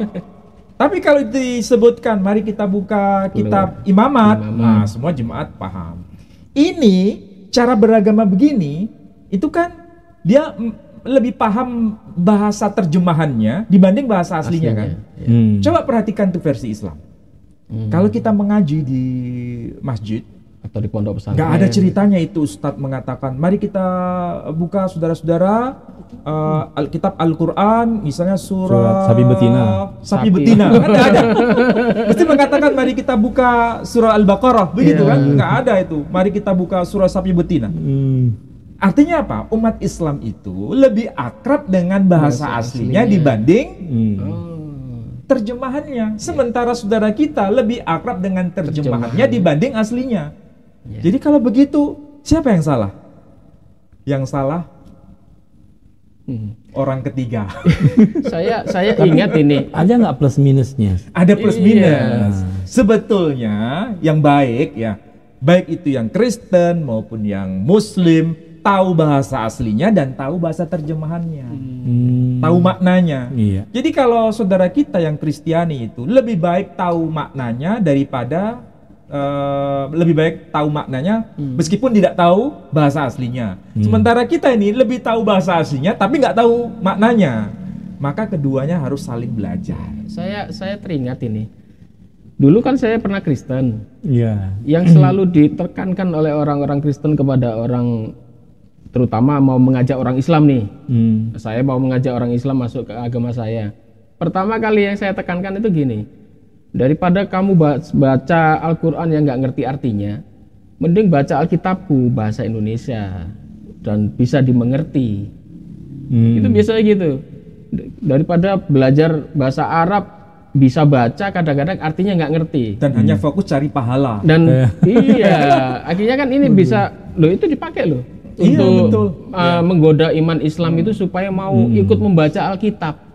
Tapi kalau disebutkan mari kita buka kitab Imamat, nah semua jemaat paham. Ini cara beragama begini itu kan dia lebih paham bahasa terjemahannya dibanding bahasa aslinya kan. Coba perhatikan tuh versi Islam. Kalau kita mengaji di masjid Atau di pondok pesantren. nggak ada ceritanya itu Ustadz mengatakan mari kita buka saudara-saudara Alkitab Al-Quran misalnya Surat sapi betina. Sapi betina kan nggak ada. Mesti mengatakan mari kita buka surah Al-Baqarah begitu kan, nggak ada itu mari kita buka surah sapi betina. Artinya apa? Umat Islam itu lebih akrab dengan bahasa aslinya dibanding terjemahannya. Sementara saudara kita lebih akrab dengan terjemahannya dibanding aslinya. Jadi kalau begitu, siapa yang salah? Yang salah orang ketiga. Saya ingat ini. Ada nggak plus minusnya? Ada plus minus. Iya. Sebetulnya yang baik ya, baik itu yang Kristen maupun yang Muslim tahu bahasa aslinya dan tahu bahasa terjemahannya. Tahu maknanya. Iya. Jadi kalau saudara kita yang Kristiani itu lebih baik tahu maknanya daripada lebih baik tahu maknanya meskipun tidak tahu bahasa aslinya. Sementara kita ini lebih tahu bahasa aslinya tapi nggak tahu maknanya. Maka keduanya harus saling belajar. Saya teringat ini. Dulu kan saya pernah Kristen. Iya. Yang selalu ditekankan oleh orang-orang Kristen kepada orang, terutama mau mengajak orang Islam nih. Saya mau mengajak orang Islam masuk ke agama saya. Pertama kali yang saya tekankan itu gini. Daripada kamu baca Al-Quran yang nggak ngerti artinya, mending baca Alkitabku bahasa Indonesia dan bisa dimengerti. Itu biasanya gitu. Daripada belajar bahasa Arab bisa baca kadang-kadang artinya nggak ngerti. Dan hanya fokus cari pahala. Dan iya, akhirnya kan ini bisa, loh itu dipakai loh. Iya, Untuk betul. menggoda iman Islam itu supaya mau ikut membaca Alkitab.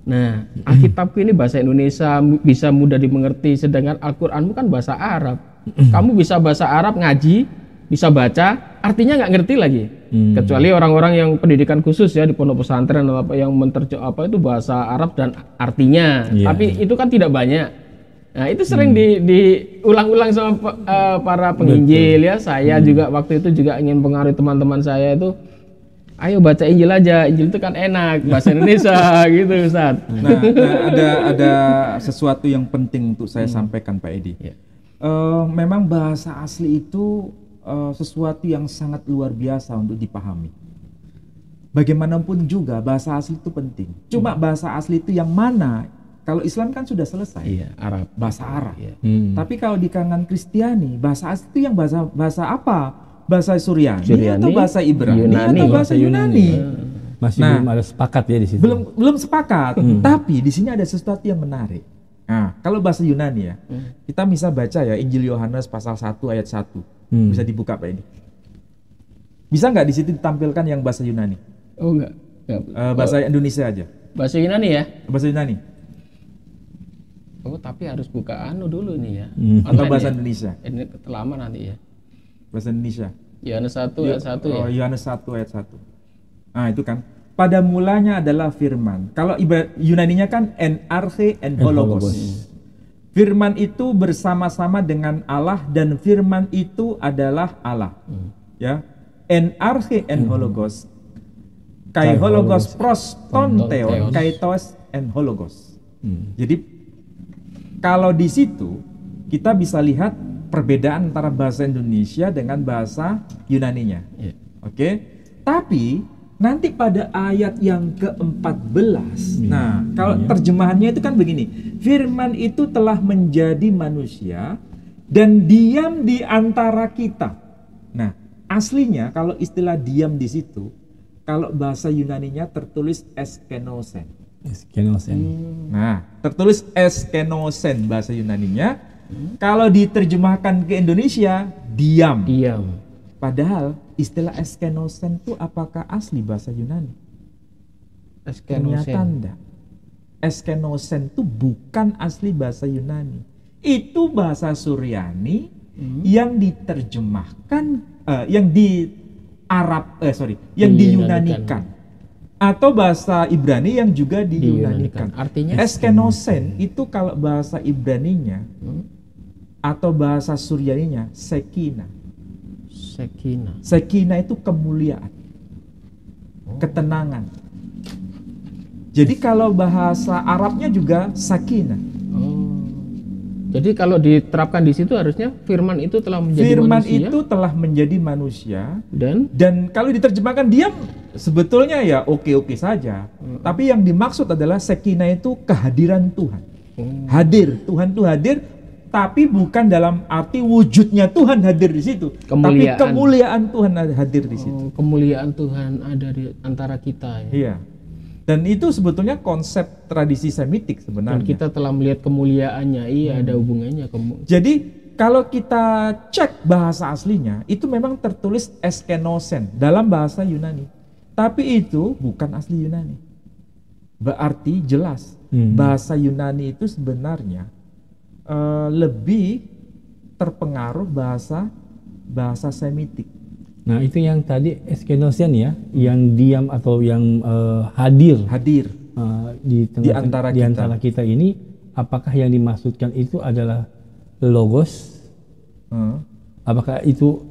Nah, Alkitabku ini bahasa Indonesia bisa mudah dimengerti, sedangkan Al-Quranmu kan bahasa Arab. Kamu bisa bahasa Arab ngaji, bisa baca, artinya nggak ngerti lagi. Kecuali orang-orang yang pendidikan khusus ya di pondok pesantren atau apa yang itu bahasa Arab dan artinya. Tapi itu kan tidak banyak. Nah, itu sering diulang-ulang sama para penginjil ya. Saya juga waktu itu juga ingin pengaruhi teman-teman saya itu, ayo baca Injil aja, Injil itu kan enak, bahasa Indonesia gitu Ustaz. Nah, ada sesuatu yang penting untuk saya sampaikan Pak Edi. Memang bahasa asli itu sesuatu yang sangat luar biasa untuk dipahami. Bagaimanapun juga bahasa asli itu penting. Cuma bahasa asli itu yang mana? Kalau Islam kan sudah selesai. Iya, Arab. Bahasa Arab. Iya. Tapi kalau di kalangan Kristiani, bahasa asli itu yang bahasa apa? Bahasa Suryani atau bahasa Ibrani atau bahasa Yunani? Masih belum ada sepakat ya di situ. Belum sepakat. Tapi di sini ada sesuatu yang menarik. Nah, kalau bahasa Yunani ya, kita bisa baca ya Injil Yohanes pasal 1 ayat 1. Bisa dibuka Pak ini. Bisa nggak di situ ditampilkan yang bahasa Yunani? Oh enggak. Bahasa Indonesia aja. Bahasa Yunani ya? Bahasa Yunani. Oh, tapi harus buka dulu nih ya. Atau bahasa Indonesia. Ini lama nanti ya. Bahasa Indonesia. Yohanes 1 ayat 1 ya. Oh, Yohanes 1 ayat 1. Nah, itu kan. Pada mulanya adalah firman. Kalau Yunaninya kan en arche en hologos. Firman itu bersama-sama dengan Allah dan firman itu adalah Allah. Ya. En arche en hologos. Kai hologos pros ton theon kaitos en hologos. Jadi kalau di situ kita bisa lihat perbedaan antara bahasa Indonesia dengan bahasa Yunaninya. Yeah. Oke. Tapi nanti pada ayat yang ke-14. Nah, kalau terjemahannya itu kan begini. Firman itu telah menjadi manusia dan diam di antara kita. Nah, aslinya kalau istilah diam di situ, kalau bahasa Yunaninya tertulis eskenosen. Nah, tertulis eskenosen bahasa Yunaninya. Kalau diterjemahkan ke Indonesia, diam. Padahal istilah eskenosen itu apakah asli bahasa Yunani? Ternyata enggak. Eskenosen itu bukan asli bahasa Yunani. Itu bahasa Suryani yang diterjemahkan, yang diyunanikan. Atau bahasa Ibrani yang juga diyunanikan. Artinya eskenosen itu kalau bahasa Ibraninya atau bahasa Suryaninya sekina. Sekina itu kemuliaan, ketenangan. Jadi kalau bahasa Arabnya juga sakinah. Jadi kalau diterapkan di situ harusnya firman itu telah menjadi manusia. Firman itu telah menjadi manusia dan kalau diterjemahkan diam sebetulnya ya oke-oke saja. Tapi yang dimaksud adalah sekinah itu kehadiran Tuhan. Hadir, Tuhan itu hadir, tapi bukan dalam arti wujudnya Tuhan hadir di situ, tapi kemuliaan Tuhan hadir di situ. Kemuliaan Tuhan ada di antara kita ya. Iya. Dan itu sebetulnya konsep tradisi Semitik sebenarnya. Dan kita telah melihat kemuliaannya, ada hubungannya. Jadi kalau kita cek bahasa aslinya, itu memang tertulis eskenosen dalam bahasa Yunani. Tapi itu bukan asli Yunani. Berarti jelas bahasa Yunani itu sebenarnya lebih terpengaruh bahasa Semitik. Nah itu yang tadi eskenosen ya, yang diam atau yang hadir di antara kita ini, apakah yang dimaksudkan itu adalah logos? Apakah itu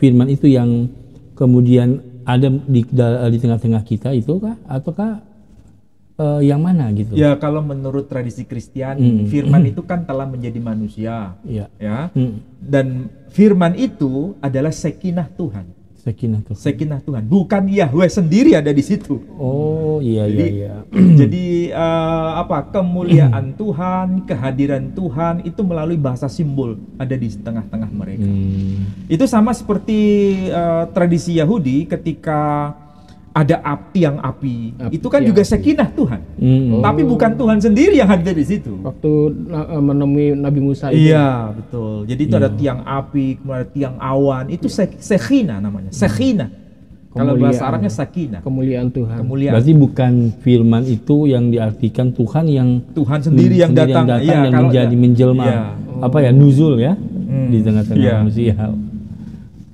firman itu yang kemudian ada di tengah-tengah kita itu kah? Ataukah yang mana gitu? Ya kalau menurut tradisi Kristiani, firman itu kan telah menjadi manusia, ya. Dan firman itu adalah sekinah Tuhan. Sekinah Tuhan, bukan Yahweh sendiri ada di situ. Oh iya. Jadi kemuliaan Tuhan, kehadiran Tuhan itu melalui bahasa simbol ada di tengah-tengah mereka. Itu sama seperti tradisi Yahudi ketika ada tiang api, itu kan juga sekinah Tuhan. Tapi bukan Tuhan sendiri yang hadir di situ. Waktu menemui Nabi Musa itu. Iya, betul. Jadi itu ada tiang api, kemudian ada tiang awan, itu sekinah namanya. Sekinah. Kalau bahasa Arabnya sakinah. Kemuliaan Tuhan. Berarti bukan firman itu yang diartikan Tuhan sendiri yang datang yang menjadi menjelma nuzul ya di tengah-tengah manusia.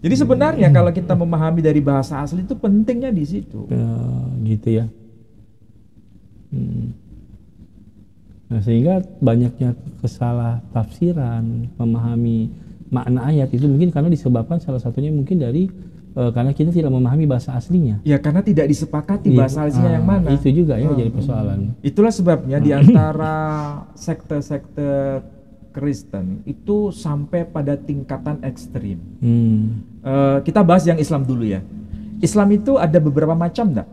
Jadi sebenarnya kalau kita memahami dari bahasa asli itu pentingnya di situ. Gitu ya. Nah, sehingga banyaknya kesalah tafsiran, memahami makna ayat itu mungkin karena disebabkan salah satunya mungkin dari karena kita tidak memahami bahasa aslinya. Ya karena tidak disepakati bahasa aslinya yang mana. Itu juga ya jadi persoalan. Itulah sebabnya di antara sekte-sekte Kristen itu sampai pada tingkatan ekstrim. Kita bahas yang Islam dulu ya. Islam itu ada beberapa macam enggak?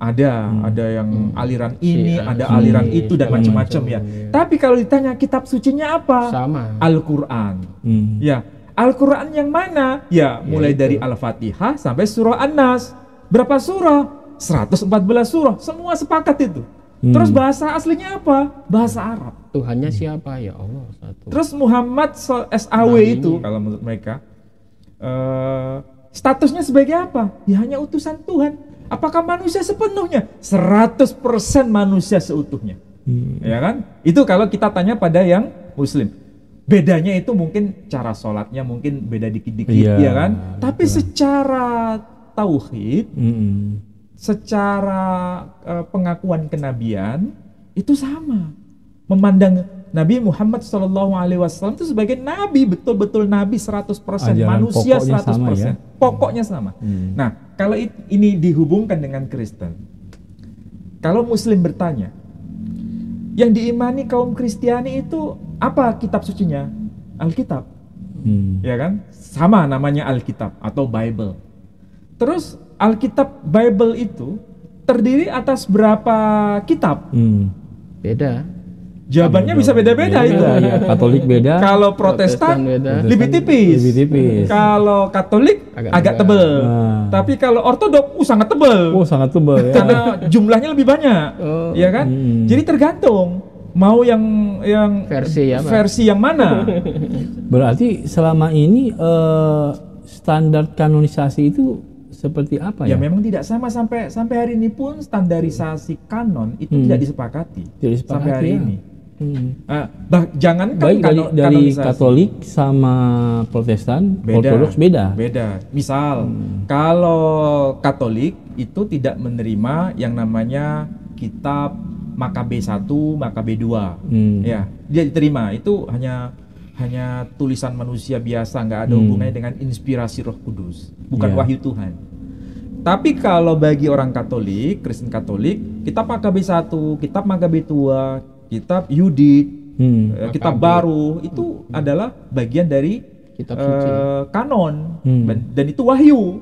Ada yang aliran ini, ada aliran itu dan macam-macam ya. Tapi kalau ditanya kitab sucinya apa? Sama. Al-Qur'an. Ya, Al-Qur'an yang mana? Ya, mulai dari Al-Fatihah sampai surah An-Nas. Berapa surah? 114 surah. Semua sepakat itu. Terus bahasa aslinya apa? Bahasa Arab. Tuhannya siapa? Ya Allah satu. Terus Muhammad SAW itu kalau menurut mereka statusnya sebagai apa? Ya hanya utusan Tuhan. Apakah manusia sepenuhnya? 100% manusia seutuhnya. Ya kan? Itu kalau kita tanya pada yang Muslim. Bedanya itu mungkin cara sholatnya mungkin beda dikit-dikit, ya kan? Tapi secara tauhid, secara pengakuan kenabian itu sama. Memandang Nabi Muhammad SAW itu sebagai nabi, betul-betul nabi 100%, manusia 100%. Sama, ya? Pokoknya sama. Nah, kalau ini dihubungkan dengan Kristen. Kalau Muslim bertanya, yang diimani kaum Kristiani itu apa kitab sucinya? Alkitab. Ya kan? Sama namanya Alkitab atau Bible. Terus Alkitab Bible itu terdiri atas berapa kitab? Beda. Jawabannya bisa beda-beda itu. Ya, Katolik beda. Kalau Protestan lebih tipis. Kalau Katolik agak tebel. Tapi kalau Ortodok sangat tebel. Sangat tebel ya. Karena jumlahnya lebih banyak. Ya kan? Jadi tergantung mau yang versi yang mana. Berarti selama ini standar kanonisasi itu seperti apa ya? Ya memang tidak sama sampai hari ini pun standarisasi kanon itu tidak disepakati sampai hari ini. Jangankan baik dari Katolik sama Protestan, Ortodoks beda. Misal kalau Katolik itu tidak menerima yang namanya kitab Makabe 1, Makabe 2. Ya, dia diterima. Itu hanya tulisan manusia biasa, nggak ada hubungannya dengan inspirasi Roh Kudus, bukan wahyu Tuhan. Tapi kalau bagi orang Katolik, Kristen Katolik, kitab Makabe 1, kitab Makabe 2, kitab Yudit, kitab baru itu adalah bagian dari kitab suci, kanon, dan itu wahyu.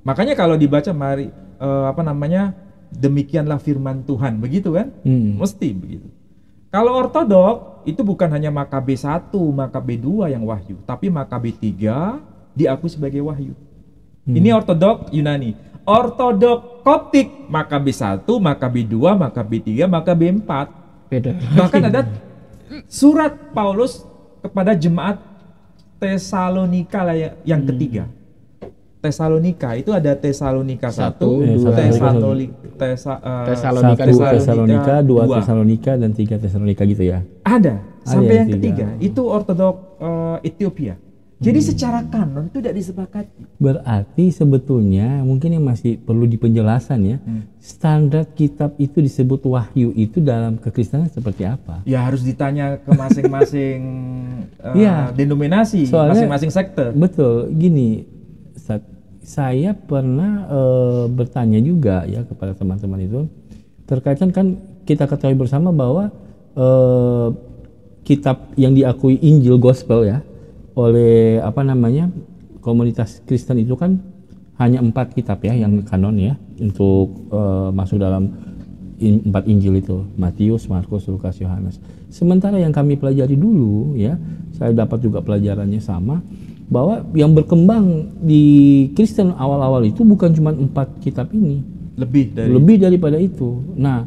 Makanya kalau dibaca demikianlah firman Tuhan, begitu kan? Mesti begitu. Kalau Ortodok itu bukan hanya Makabe 1, Makabe 2 yang wahyu, tapi Makabe 3 diakui sebagai wahyu. Ini Ortodok Yunani. Ortodok Koptik Makabe 1, Makabe 2, Makabe 3, Makabe 4. Beda. Bahkan ada surat Paulus kepada jemaat Tesalonika yang ketiga. Tesalonika itu ada Tesalonika 1, Tesalonika, 2 Tesalonika dan 3 Tesalonika gitu ya. Ada sampai yang ketiga itu Ortodok Ethiopia. Jadi secara kanon itu tidak disepakati. Berarti sebetulnya mungkin yang masih perlu dipenjelasan ya, standar kitab itu disebut wahyu itu dalam kekristenan seperti apa? Ya harus ditanya ke masing-masing denominasi, masing-masing sekte. Betul, gini, saya pernah bertanya juga ya kepada teman-teman itu, terkaitan kan kita ketahui bersama bahwa kitab yang diakui Injil Gospel ya, oleh komunitas Kristen itu kan hanya 4 kitab ya yang kanon ya untuk masuk dalam 4 Injil itu, Matius, Markus, Lukas, Yohanes. Sementara yang kami pelajari dulu ya, saya dapat juga pelajarannya sama, bahwa yang berkembang di Kristen awal-awal itu bukan cuma 4 kitab ini, lebih daripada itu. Nah,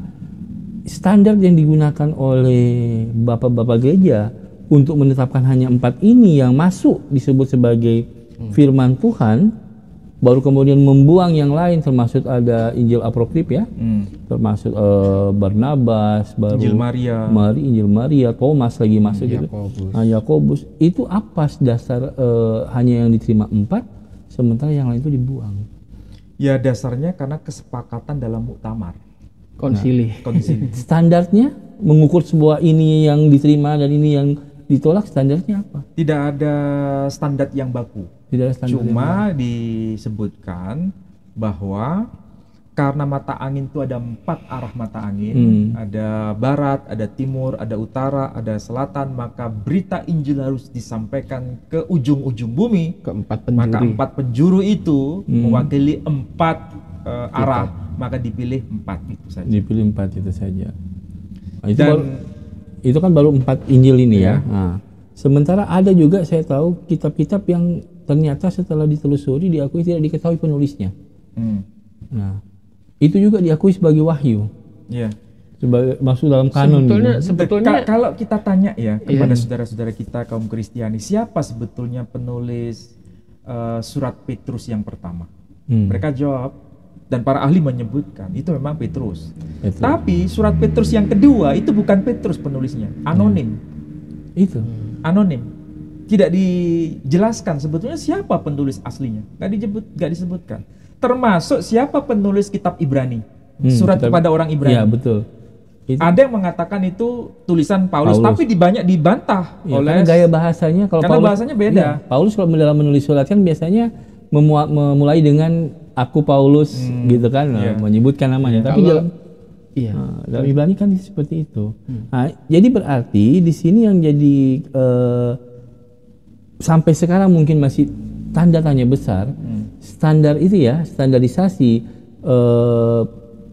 standar yang digunakan oleh bapak-bapak gereja untuk menetapkan hanya 4 ini yang masuk disebut sebagai firman Tuhan, baru kemudian membuang yang lain, termasuk ada Injil apokrif ya, termasuk Barnabas, baru Injil Maria, Thomas lagi masuk gitu, Yakobus. Itu apa dasar hanya yang diterima 4, sementara yang lain itu dibuang? Ya dasarnya karena kesepakatan dalam muktamar, konsili. Standarnya mengukur sebuah ini yang diterima dan ini yang ditolak, standarnya apa? Tidak ada standar yang baku. Cuma disebutkan bahwa karena mata angin itu ada 4 arah mata angin, ada barat, ada timur, ada utara, ada selatan, maka berita Injil harus disampaikan ke ujung-ujung bumi, ke 4 penjuru. Maka 4 penjuru itu mewakili 4 arah, maka dipilih 4 itu saja. Nah, itu kan baru 4 Injil ini ya. Nah, sementara ada juga saya tahu kitab-kitab yang ternyata setelah ditelusuri diakui tidak diketahui penulisnya. Nah, itu juga diakui sebagai wahyu. Iya. Sebagai masuk dalam kanon. Sebetulnya kalau kita tanya ya kepada saudara-saudara kita kaum Kristiani, siapa sebetulnya penulis surat Petrus yang pertama? Mereka jawab, dan para ahli menyebutkan itu memang Petrus. Tapi surat Petrus yang kedua itu bukan Petrus penulisnya, anonim. Itu anonim. Tidak dijelaskan sebetulnya siapa penulis aslinya. Nggak disebutkan. Termasuk siapa penulis kitab Ibrani. Surat kepada orang Ibrani. Iya, betul. Ada yang mengatakan itu tulisan Paulus. Tapi banyak dibantah oleh, karena gaya bahasanya, bahasanya beda. Ya, Paulus kalau dalam menulis surat kan biasanya memulai dengan aku Paulus gitu kan, menyebutkan namanya. Tapi dalam Ibrani kan seperti itu. Nah, jadi berarti di sini yang jadi sampai sekarang mungkin masih tanda tanya besar. Standar itu ya, standarisasi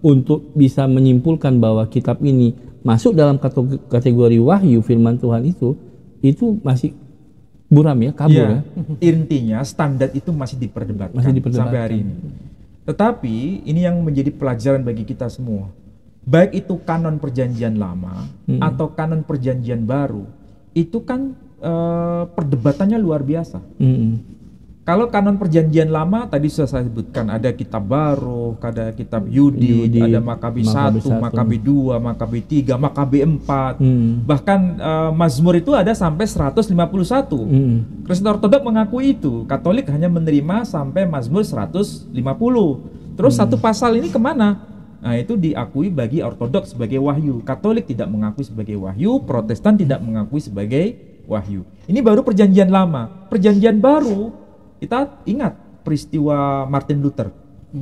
untuk bisa menyimpulkan bahwa kitab ini masuk dalam kategori wahyu firman Tuhan itu masih buram ya, kabur ya. Intinya standar itu masih diperdebatkan sampai hari ini. Tetapi ini yang menjadi pelajaran bagi kita semua. Baik itu kanon perjanjian lama atau kanon perjanjian baru, itu kan perdebatannya luar biasa. Kalau kanon perjanjian lama tadi sudah saya sebutkan, ada kitab baru, ada kitab Yudit, ada Makabi 1, Makabi 2, Makabi 3, Makabi 4. Bahkan Mazmur itu ada sampai 151. Kristen Ortodok mengakui itu. Katolik hanya menerima sampai Mazmur 150. Terus satu pasal ini kemana? Nah, itu diakui bagi Ortodok sebagai wahyu. Katolik tidak mengakui sebagai wahyu, Protestan tidak mengakui sebagai wahyu. Ini baru perjanjian lama. Perjanjian baru, kita ingat peristiwa Martin Luther,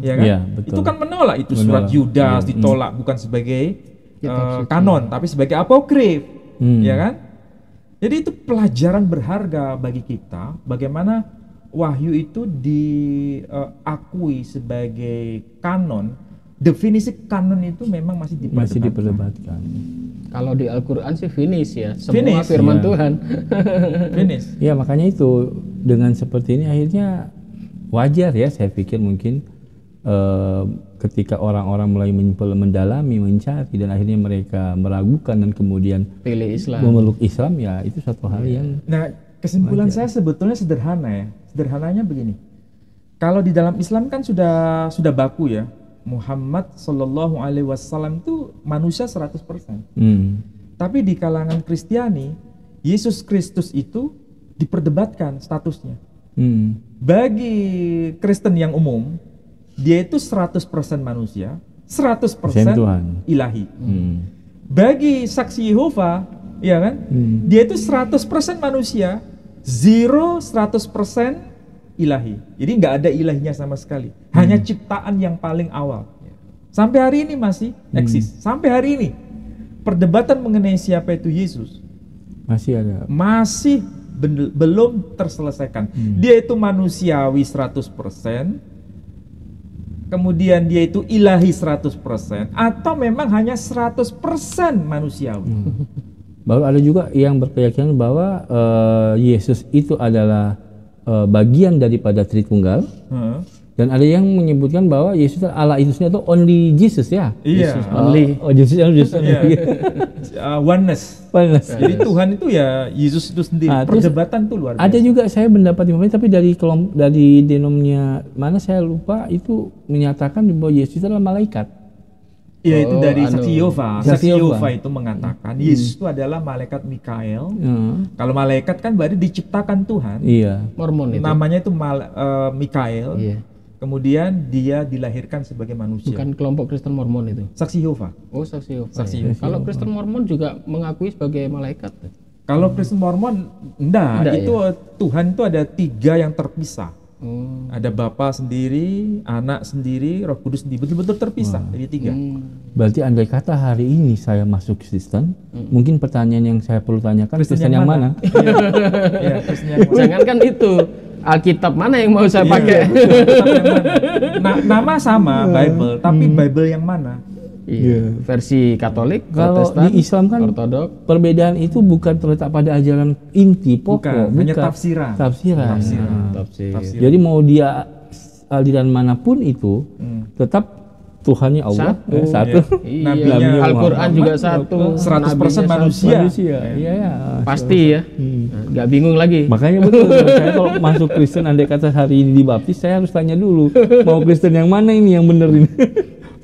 ya kan? Ya, itu kan menolak itu surat Yudas ditolak bukan sebagai kanon, tapi sebagai apokrif, ya kan? Jadi itu pelajaran berharga bagi kita, bagaimana wahyu itu diakui sebagai kanon. Definisi kanon itu memang masih diperdebatkan. Kalau di Al-Quran sih finish ya, semua firman Tuhan. Finish. Ya makanya itu dengan seperti ini akhirnya wajar ya, saya pikir mungkin ketika orang-orang mulai mendalami, mencari dan akhirnya mereka meragukan dan kemudian pilih Islam, memeluk Islam, ya itu satu hal yang. Nah, kesimpulan wajar. Saya sebetulnya sederhana ya. Sederhananya begini. Kalau di dalam Islam kan sudah baku ya. Muhammad Sallallahu Alaihi Wasallam itu manusia 100%. Tapi di kalangan Kristiani, Yesus Kristus itu diperdebatkan statusnya. Bagi Kristen yang umum, dia itu 100% manusia, 100% ilahi. Bagi saksi Yehova, ya kan? Dia itu 100% manusia, 100% ilahi. Jadi nggak ada ilahinya sama sekali. Hanya ciptaan yang paling awal. Sampai hari ini masih eksis. Sampai hari ini perdebatan mengenai siapa itu Yesus masih ada. Masih belum terselesaikan. Dia itu manusiawi 100%, kemudian dia itu ilahi 100%, atau memang hanya 100% manusiawi. Baru ada juga yang berkeyakinan bahwa Yesus itu adalah bagian daripada Tritunggal. Dan ada yang menyebutkan bahwa Yesus Allah itu sendiri atau only Jesus ya. Iya. Jesus only. Jesus. Oneness. Jadi Tuhan itu ya Yesus itu sendiri. Perdebatan itu luar biasa. Ada juga saya mendapat informasi tapi dari denomnya mana saya lupa, itu menyatakan bahwa Yesus itu adalah malaikat. Iya, itu dari saksi Yehova. Saksi Yehova itu mengatakan Yesus itu adalah malaikat Mikael. Kalau malaikat kan berarti diciptakan Tuhan. Iya. Mormon itu. Namanya itu Mikael. Iya. Kemudian dia dilahirkan sebagai manusia. Bukan kelompok Kristen Mormon itu. Saksi Yehova. Oh, saksi Yehova. Kalau Kristen Mormon juga mengakui sebagai malaikat. Kalau Kristen Mormon enggak itu ya? Tuhan itu ada 3 yang terpisah. Ada Bapa sendiri, Anak sendiri, Roh Kudus sendiri, betul-betul terpisah dari 3. Berarti andai kata hari ini saya masuk Kristen, mungkin pertanyaan yang saya perlu tanyakan, Kristen yang mana? Iya, Kristen yang mana? Jangan kan itu Alkitab mana yang mau saya pakai? Nama sama Bible, tapi Bible yang mana? Iya. Versi Katolik, kalau Protestan, di Islam kan Ortodok. Perbedaan itu bukan terletak pada ajaran inti pokok, hanya tafsiran. Tafsiran. Jadi mau dia aliran manapun itu, tetap Tuhannya Allah satu. Iya. Al-Quran juga satu. 100% manusia. Iya. Pasti ya. Nggak bingung lagi. Makanya betul. Saya kalau masuk Kristen, andai kata hari ini dibaptis, saya harus tanya dulu, mau Kristen yang mana ini yang benar ini?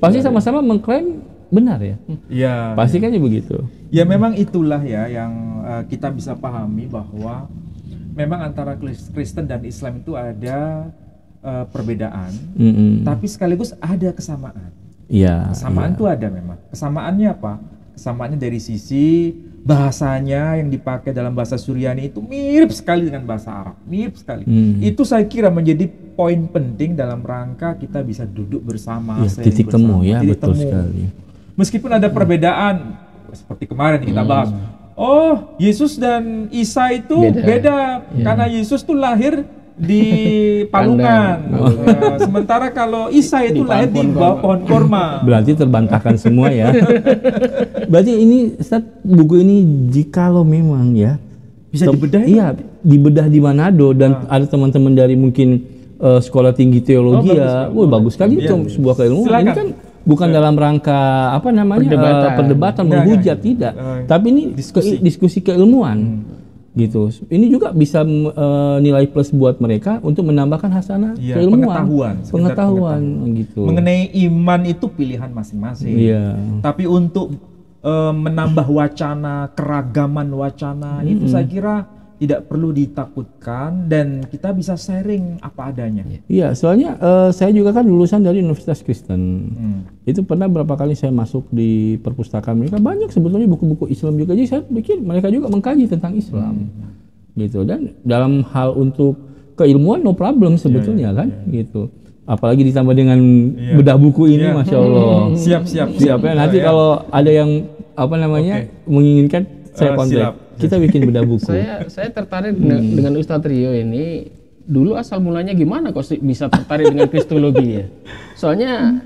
Pasti sama-sama mengklaim benar ya? Iya. Pasti kan begitu. Ya memang itulah ya yang kita bisa pahami bahwa memang antara Kristen dan Islam itu ada perbedaan, tapi sekaligus ada kesamaan. Iya. Kesamaan itu ada memang. Kesamaannya apa? Kesamaannya dari sisi bahasanya yang dipakai dalam bahasa Suryani itu mirip sekali dengan bahasa Arab, mirip sekali. Itu saya kira menjadi poin penting dalam rangka kita bisa duduk bersama. Ya, titik temu ya, betul sekali. Meskipun ada perbedaan seperti kemarin kita bahas, oh Yesus dan Isa itu beda. Karena Yesus tuh lahir di palungan. Sementara kalau Isa itu lahir di bawah pohon korma. Berarti terbantahkan semua ya. Berarti ini Ustaz, buku ini jikalau memang ya bisa dibedah? Iya, dibedah di Manado dan ada teman-teman dari mungkin sekolah tinggi teologi bagus sekali itu sebuah keilmuan. Ini kan bukan dalam rangka apa namanya perdebatan menghujat tidak, tapi ini diskusi keilmuan. Gitu. Ini juga bisa nilai plus buat mereka untuk menambahkan hasanah keilmuan, pengetahuan gitu. Mengenai iman itu pilihan masing-masing. Tapi untuk menambah wacana, keragaman wacana itu saya kira tidak perlu ditakutkan dan kita bisa sharing apa adanya. Iya, soalnya saya juga kan lulusan dari Universitas Kristen. Itu pernah berapa kali saya masuk di perpustakaan mereka, banyak sebetulnya buku-buku Islam juga. Jadi saya pikir mereka juga mengkaji tentang Islam. Gitu. Dan dalam hal untuk keilmuan no problem sebetulnya gitu. Apalagi ditambah dengan bedah buku ini, Masya Allah. Siap ya. Nanti kalau ada yang apa namanya menginginkan saya kontak. Kita bikin bedah buku. Saya tertarik dengan Ustadz Rio ini. Dulu asal mulanya gimana kok bisa tertarik dengan kristologi ya? Soalnya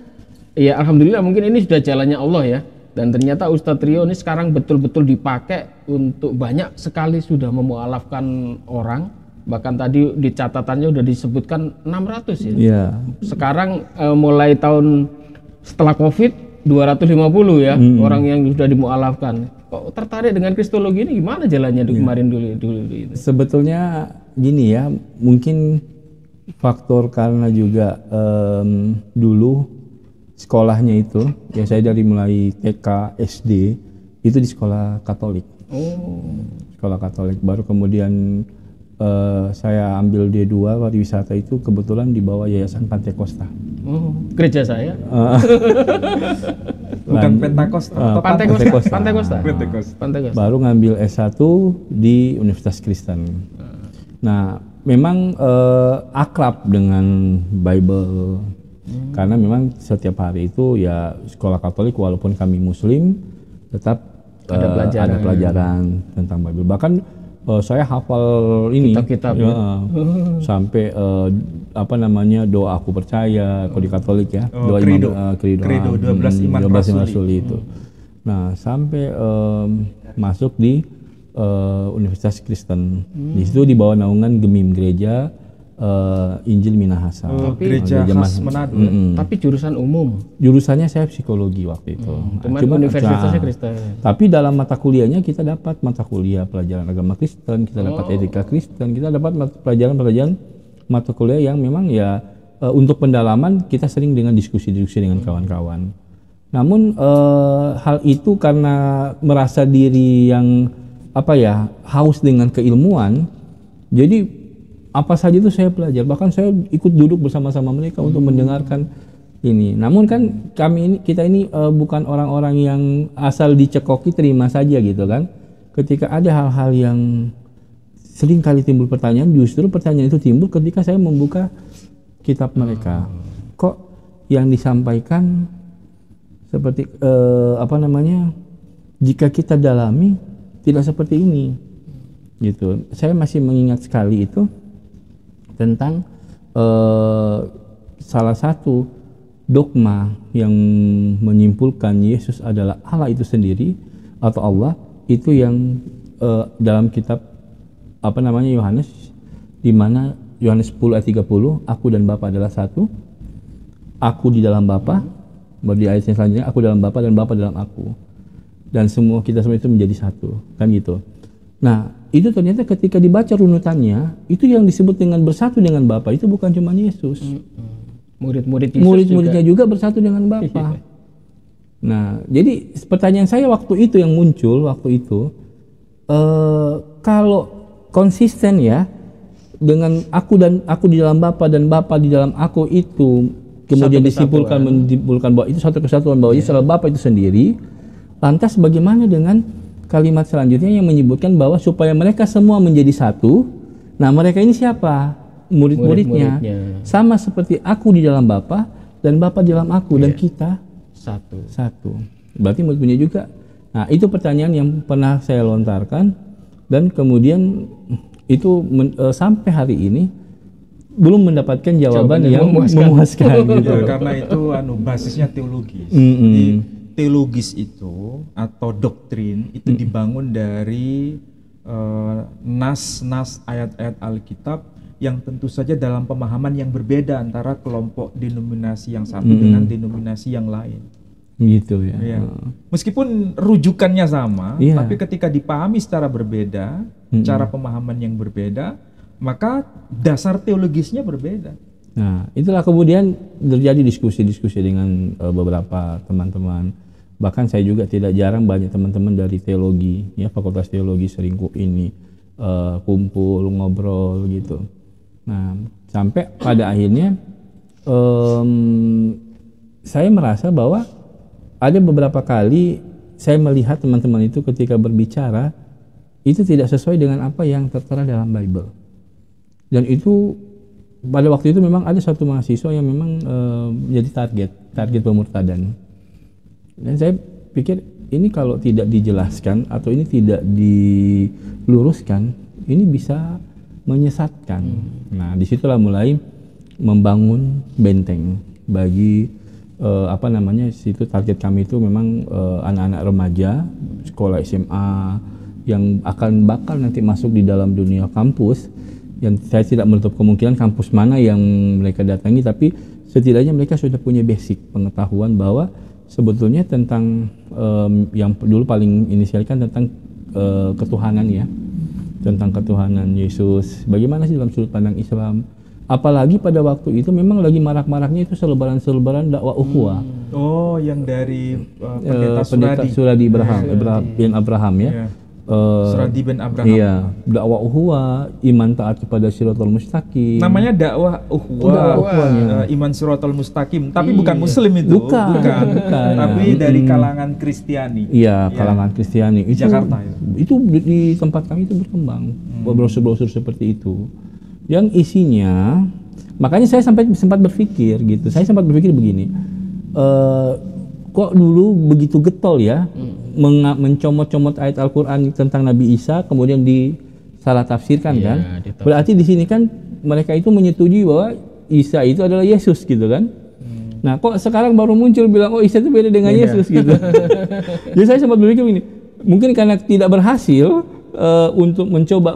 ya alhamdulillah mungkin ini sudah jalannya Allah ya. Dan ternyata Ustadz Rio ini sekarang betul-betul dipakai untuk banyak sekali sudah memualafkan orang. Bahkan tadi di catatannya udah disebutkan 600 ya. Sekarang mulai tahun setelah Covid 250 ya orang yang sudah dimualafkan. Kok tertarik dengan kristologi ini gimana jalannya kemarin dulu ini? Sebetulnya gini ya, mungkin faktor karena juga dulu sekolahnya itu ya saya dari mulai TK, SD itu di sekolah Katolik. Sekolah Katolik, baru kemudian saya ambil D2 pariwisata itu kebetulan di bawah Yayasan Pantai Costa. Gereja saya. Bukan Pentakosta. Pantai Costa. Baru ngambil S1 di Universitas Kristen. Nah, memang akrab dengan Bible. Karena memang setiap hari itu ya sekolah Katolik walaupun kami Muslim tetap ada pelajaran tentang Bible. Bahkan saya hafal ini kitab-kitab sampai apa namanya doa aku percaya kalau di Katolik ya, doa Credo 12 iman rasul itu. Nah, sampai masuk di Universitas Kristen. Di situ di bawah naungan GEMIM, Gereja Injil Minahasa. Gereja khas Manado. Tapi jurusan umum. Jurusannya saya psikologi waktu itu. Cuma Universitasnya Kristen. Tapi dalam mata kuliahnya kita dapat mata kuliah pelajaran agama Kristen, kita dapat etika Kristen, kita dapat pelajaran mata kuliah yang memang ya untuk pendalaman kita sering dengan diskusi-diskusi dengan kawan-kawan. Namun hal itu karena merasa diri yang haus dengan keilmuan, jadi apa saja itu saya belajar, bahkan saya ikut duduk bersama-sama mereka untuk mendengarkan ini. Namun kan kita ini bukan orang-orang yang asal dicekoki terima saja gitu kan. Ketika ada hal-hal yang sering kali timbul pertanyaan, justru pertanyaan itu timbul ketika saya membuka kitab mereka. Kok yang disampaikan seperti jika kita dalami tidak seperti ini gitu. Saya masih mengingat sekali itu tentang salah satu dogma yang menyimpulkan Yesus adalah Allah itu sendiri atau Allah itu yang dalam kitab Yohanes, di mana Yohanes 10 ayat 30, aku dan Bapa adalah satu, aku di dalam Bapa, baru di ayat yang selanjutnya aku dalam Bapa dan Bapa dalam aku, dan kita semua itu menjadi satu, kan gitu. Nah, itu ternyata ketika dibaca runutannya, itu yang disebut dengan bersatu dengan Bapa itu bukan cuma Yesus. Murid-muridnya juga bersatu dengan Bapa. Nah, jadi pertanyaan saya waktu itu yang muncul kalau konsisten ya dengan aku di dalam Bapa dan Bapa di dalam aku itu kemudian disimpulkan bahwa itu satu kesatuan, bahwa Yesus adalah Bapa itu sendiri. Lantas bagaimana dengan kalimat selanjutnya yang menyebutkan bahwa supaya mereka semua menjadi satu. Nah, mereka ini siapa? Murid-muridnya. Sama seperti aku di dalam Bapa dan Bapa di dalam aku dan kita satu. Berarti murid-muridnya juga Nah, itu pertanyaan yang pernah saya lontarkan dan kemudian itu sampai hari ini belum mendapatkan jawaban yang memuaskan gitu. Ya, karena itu basisnya teologis. Jadi teologis itu atau doktrin itu dibangun dari nas-nas ayat-ayat Alkitab yang tentu saja dalam pemahaman yang berbeda antara kelompok denominasi yang satu dengan denominasi yang lain. Gitu ya. Ya. Meskipun rujukannya sama, tapi ketika dipahami secara berbeda, cara pemahaman yang berbeda, maka dasar teologisnya berbeda. Nah, itulah kemudian terjadi diskusi-diskusi dengan beberapa teman-teman. Bahkan saya juga tidak jarang banyak teman-teman dari teologi, ya Fakultas Teologi sering kumpul, ngobrol gitu. Nah, sampai pada akhirnya saya merasa bahwa ada beberapa kali saya melihat teman-teman itu ketika berbicara itu tidak sesuai dengan apa yang tertera dalam Bible. Dan itu pada waktu itu memang ada satu mahasiswa yang memang jadi target pemurtadan. Dan saya pikir ini kalau tidak dijelaskan atau ini tidak diluruskan, ini bisa menyesatkan. Nah, disitulah mulai membangun benteng bagi situ target kami itu memang anak-anak remaja sekolah SMA yang bakal nanti masuk di dalam dunia kampus. Yang saya tidak menutup kemungkinan kampus mana yang mereka datangi, tapi setidaknya mereka sudah punya basic pengetahuan bahwa sebetulnya tentang yang dulu paling inisialkan tentang ketuhanan ya, tentang ketuhanan Yesus. Bagaimana sih dalam sudut pandang Islam? Apalagi pada waktu itu memang lagi marak-maraknya itu selebaran dakwah ukhuwah. Oh, yang dari pendeta Suradi bin Abraham ya. Yeah. Suradi bin Abraham. Iya, dakwah ukhuwah, iman taat kepada Shiratal Mustaqim. Namanya dakwah ukhuwah, iman Shiratal Mustaqim, tapi bukan Muslim itu. Bukan. Tapi dari kalangan Kristiani. Iya, kalangan Kristiani. Di Jakarta ya. Itu di tempat kami itu berkembang. Brosur-brosur seperti itu. Yang isinya, makanya saya sempat berpikir gitu. Saya sempat berpikir begini. Kok dulu begitu getol ya mencomot-comot ayat Al-Quran tentang Nabi Isa kemudian disalah tafsirkan kan? Berarti di sini kan mereka itu menyetujui bahwa Isa itu adalah Yesus gitu kan? Nah, kok sekarang baru muncul bilang oh Isa itu beda dengan Yesus gitu. Jadi saya sempat berpikir begini, mungkin karena tidak berhasil untuk mencoba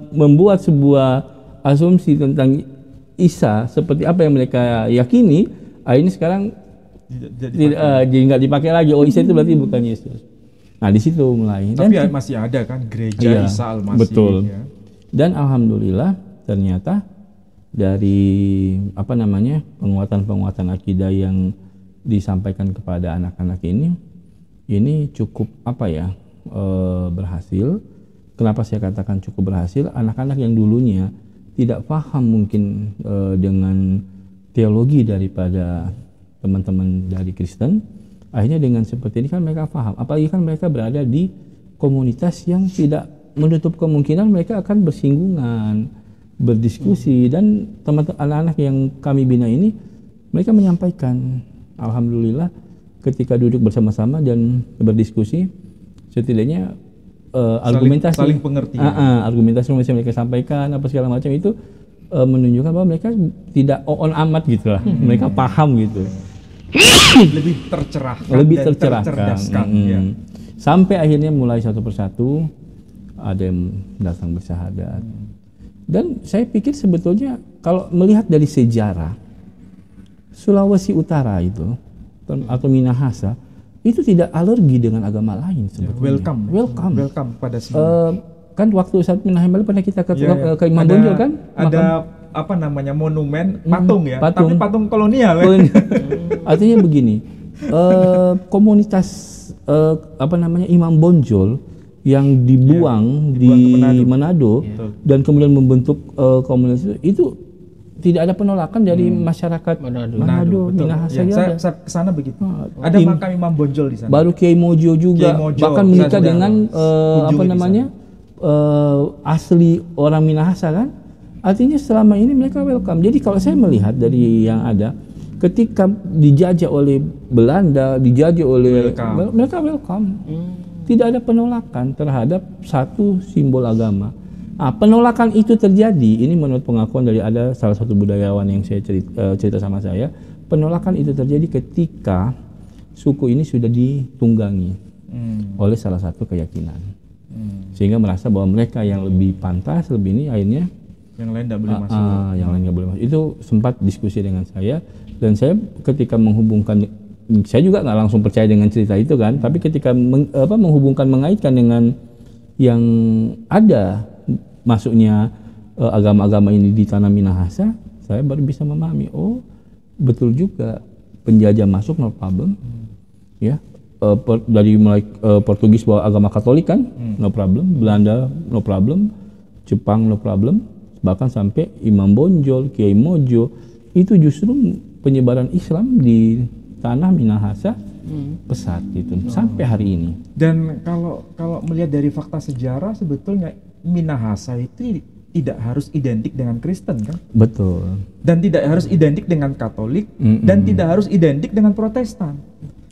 membuat sebuah asumsi tentang Isa seperti apa yang mereka yakini, ini sekarang jadi nggak dipakai lagi. Oh, Isa itu berarti bukan Yesus. Nah, di situ mulai. Tapi masih ada kan gereja Isa Al-Masih. Betul. Ya. Dan alhamdulillah ternyata dari penguatan akidah yang disampaikan kepada anak-anak ini cukup berhasil. Kenapa saya katakan cukup berhasil? Anak-anak yang dulunya tidak paham mungkin dengan teologi daripada teman-teman dari Kristen, akhirnya dengan seperti ini kan mereka paham. Apalagi kan mereka berada di komunitas yang tidak menutup kemungkinan mereka akan bersinggungan, berdiskusi, dan teman-teman anak-anak yang kami bina ini mereka menyampaikan, alhamdulillah ketika duduk bersama-sama dan berdiskusi, setidaknya argumentasi saling pengertian. Argumentasi yang mereka sampaikan apa segala macam itu menunjukkan bahwa mereka tidak on amat gitu lah. Mereka paham gitu. Lebih tercerahkan. Ya. Sampai akhirnya mulai satu persatu ada yang datang bersyahadat. Dan saya pikir sebetulnya kalau melihat dari sejarah Sulawesi Utara itu atau Minahasa itu tidak alergi dengan agama lain sebetulnya. Welcome pada semua. Kan waktu saat Minahasa pernah kita ke Imam Bonjol kan? Ada monumen patung ya, tapi patung kolonial. Artinya begini, komunitas Imam Bonjol yang dibuang di Manado dan kemudian membentuk komunitas itu tidak ada penolakan dari masyarakat Manado Minahasa. Saya kesana begitu. Ada makam Imam Bonjol di sana. Baru Kiai Mojo juga bahkan menikah dengan asli orang Minahasa kan. Artinya selama ini mereka welcome. Jadi kalau saya melihat dari yang ada, Ketika dijajah oleh Belanda, dijajah oleh mereka welcome. Tidak ada penolakan terhadap satu simbol agama. Penolakan itu terjadi, ini menurut pengakuan dari ada salah satu budayawan yang saya cerita sama saya, penolakan itu terjadi ketika suku ini sudah ditunggangi oleh salah satu keyakinan. Sehingga merasa bahwa mereka yang lebih pantas, lebih ini akhirnya yang lain tidak boleh masuk. Yang lain nggak boleh masuk. Itu sempat diskusi dengan saya, dan saya ketika menghubungkan, saya juga nggak langsung percaya dengan cerita itu kan, tapi ketika menghubungkan, mengaitkan dengan yang ada masuknya agama-agama ini di tanah Minahasa, saya baru bisa memahami, oh betul juga penjajah masuk no problem, ya. Dari mulai Portugis bawa agama Katolik kan, no problem, Belanda no problem, Jepang no problem, bahkan sampai Imam Bonjol, Kiai Mojo, itu justru penyebaran Islam di tanah Minahasa pesat gitu sampai hari ini. Dan kalau melihat dari fakta sejarah, sebetulnya Minahasa itu tidak harus identik dengan Kristen kan? Betul. Dan tidak harus identik dengan Katolik, dan tidak harus identik dengan Protestan.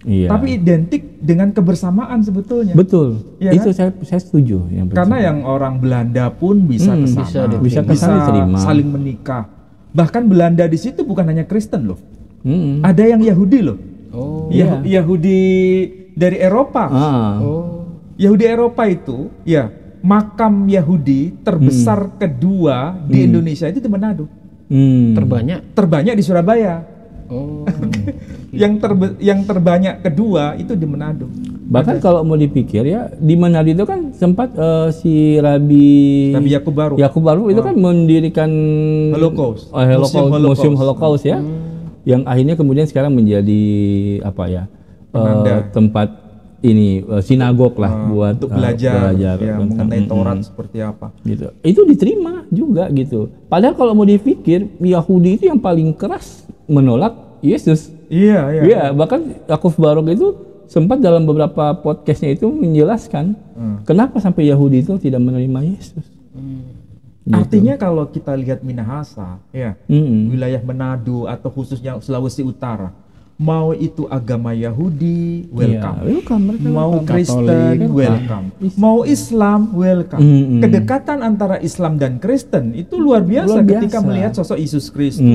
Iya. Tapi identik dengan kebersamaan sebetulnya. Betul. Ya, itu kan? saya setuju. Karena yang orang Belanda pun bisa kesana, bisa saling menikah. Bahkan Belanda di situ bukan hanya Kristen loh. Ada yang Yahudi loh. Yahudi dari Eropa. Yahudi Eropa itu, ya, makam Yahudi terbesar kedua di Indonesia itu di Manado. Terbanyak di Surabaya. Yang terbanyak kedua itu di Manado. Bahkan kalau mau dipikir ya, di Manado itu kan sempat si Rabi Yakub Baru itu kan mendirikan Museum Holocaust ya, yang akhirnya kemudian sekarang menjadi apa ya, tempat ini sinagog lah buat untuk belajar ya, mengenai Taurat seperti apa. Gitu. Itu diterima juga gitu. Padahal kalau mau dipikir, Yahudi itu yang paling keras menolak Yesus. Iya. Bahkan Yakub Barok itu sempat dalam beberapa podcastnya itu menjelaskan kenapa sampai Yahudi itu tidak menerima Yesus. Gitu. Artinya kalau kita lihat Minahasa, ya, wilayah Manado atau khususnya Sulawesi Utara, mau itu agama Yahudi, welcome. Mau Kristen, welcome. Mau Islam, welcome. Kedekatan antara Islam dan Kristen itu luar biasa ketika melihat sosok Yesus Kristus.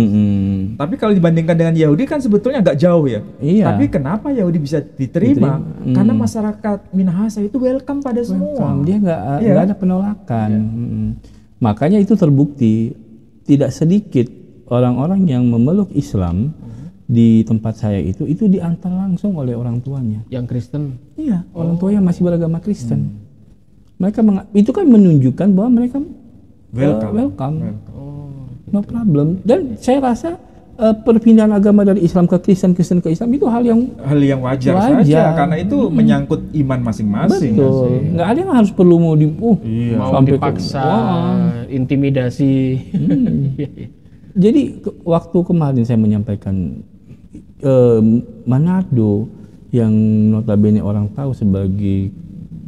Tapi kalau dibandingkan dengan Yahudi kan sebetulnya agak jauh ya. Tapi kenapa Yahudi bisa diterima? Karena masyarakat Minahasa itu welcome pada semua. Dia nggak ada penolakan. Makanya itu terbukti tidak sedikit orang-orang yang memeluk Islam di tempat saya itu diantar langsung oleh orang tuanya yang Kristen. Iya, orang tua yang masih beragama Kristen. Mereka itu kan menunjukkan bahwa mereka welcome. No problem. Dan saya rasa perpindahan agama dari Islam ke Kristen ke Islam itu hal yang wajar saja, karena itu menyangkut iman masing-masing. Betul. Nggak ada yang harus perlu mau sampai dipaksa, intimidasi. Jadi waktu kemarin saya menyampaikan Manado yang notabene orang tahu sebagai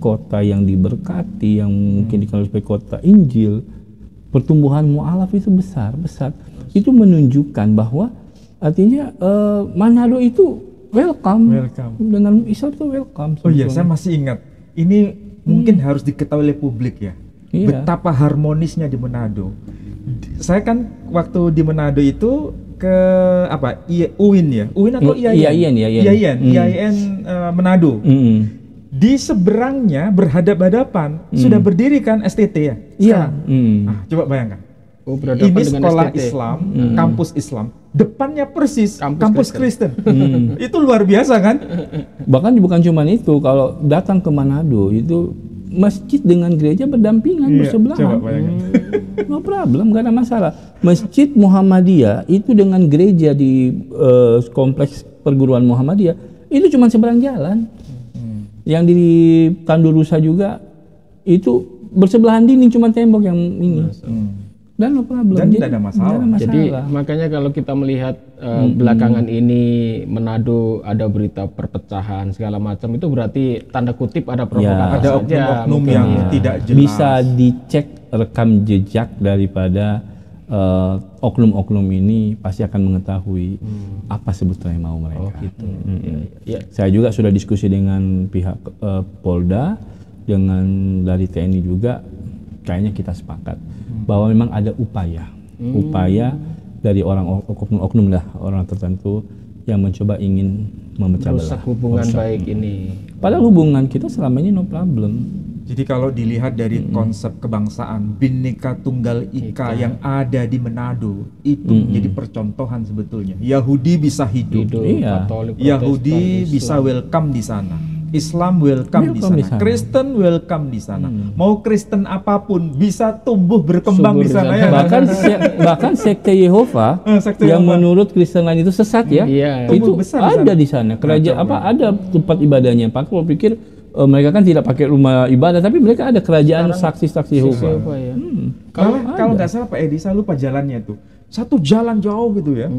kota yang diberkati, yang mungkin dikenal sebagai kota Injil, pertumbuhan mu'alaf itu besar. Itu menunjukkan bahwa artinya Manado itu welcome. Dengan Islam itu welcome. Oh iya, saya masih ingat. Ini mungkin harus diketahui oleh publik ya. Betapa harmonisnya di Manado. Saya kan waktu di Manado itu ke UIN ya, UIN atau IAIN Manado. Di seberangnya berhadap-hadapan sudah berdiri kan STT ya. Iya. Coba bayangkan. Ini sekolah Islam, kampus Islam, depannya persis kampus Kristen. Itu luar biasa kan? Bahkan bukan cuma itu, kalau datang ke Manado itu masjid dengan gereja berdampingan, bersebelahan. No problem, gak ada masalah. Masjid Muhammadiyah itu dengan gereja di kompleks perguruan Muhammadiyah itu cuma seberang jalan. Yang di Tandurusa juga itu bersebelahan dinding, cuma tembok yang ini. Dan no problem. Dan tidak ada masalah. Jadi makanya kalau kita melihat belakangan ini Manado ada berita perpecahan segala macam, itu berarti tanda kutip ada provokasi. Ada oknum-oknum yang tidak jelas. Bisa dicek rekam jejak daripada oknum-oknum ini pasti akan mengetahui apa sebetulnya mau mereka. Gitu. Ya. Saya juga sudah diskusi dengan pihak Polda, dengan dari TNI juga, kayaknya kita sepakat bahwa memang ada upaya dari orang oknum lah, orang tertentu yang mencoba ingin memecah belah hubungan baik ini. Padahal hubungan kita selama ini no problem. Jadi kalau dilihat dari konsep kebangsaan Bhinneka Tunggal Ika yang ada di Manado, itu menjadi percontohan sebetulnya. Yahudi bisa hidup, Katolik, Yahudi bisa welcome di sana, Islam welcome di sana, Kristen welcome di sana. Mau Kristen apapun bisa tumbuh berkembang di sana ya. Bahkan sekte Yehova yang menurut Kristen lain itu sesat ya. Itu ada di sana. Kerajaan ada tempat ibadahnya. Pak kalau pikir mereka kan tidak pakai rumah ibadah, tapi mereka ada kerajaan saksi-saksi Yehova. Kalau nggak salah Pak Edi, saya lupa jalannya tuh. Satu jalan jauh gitu ya,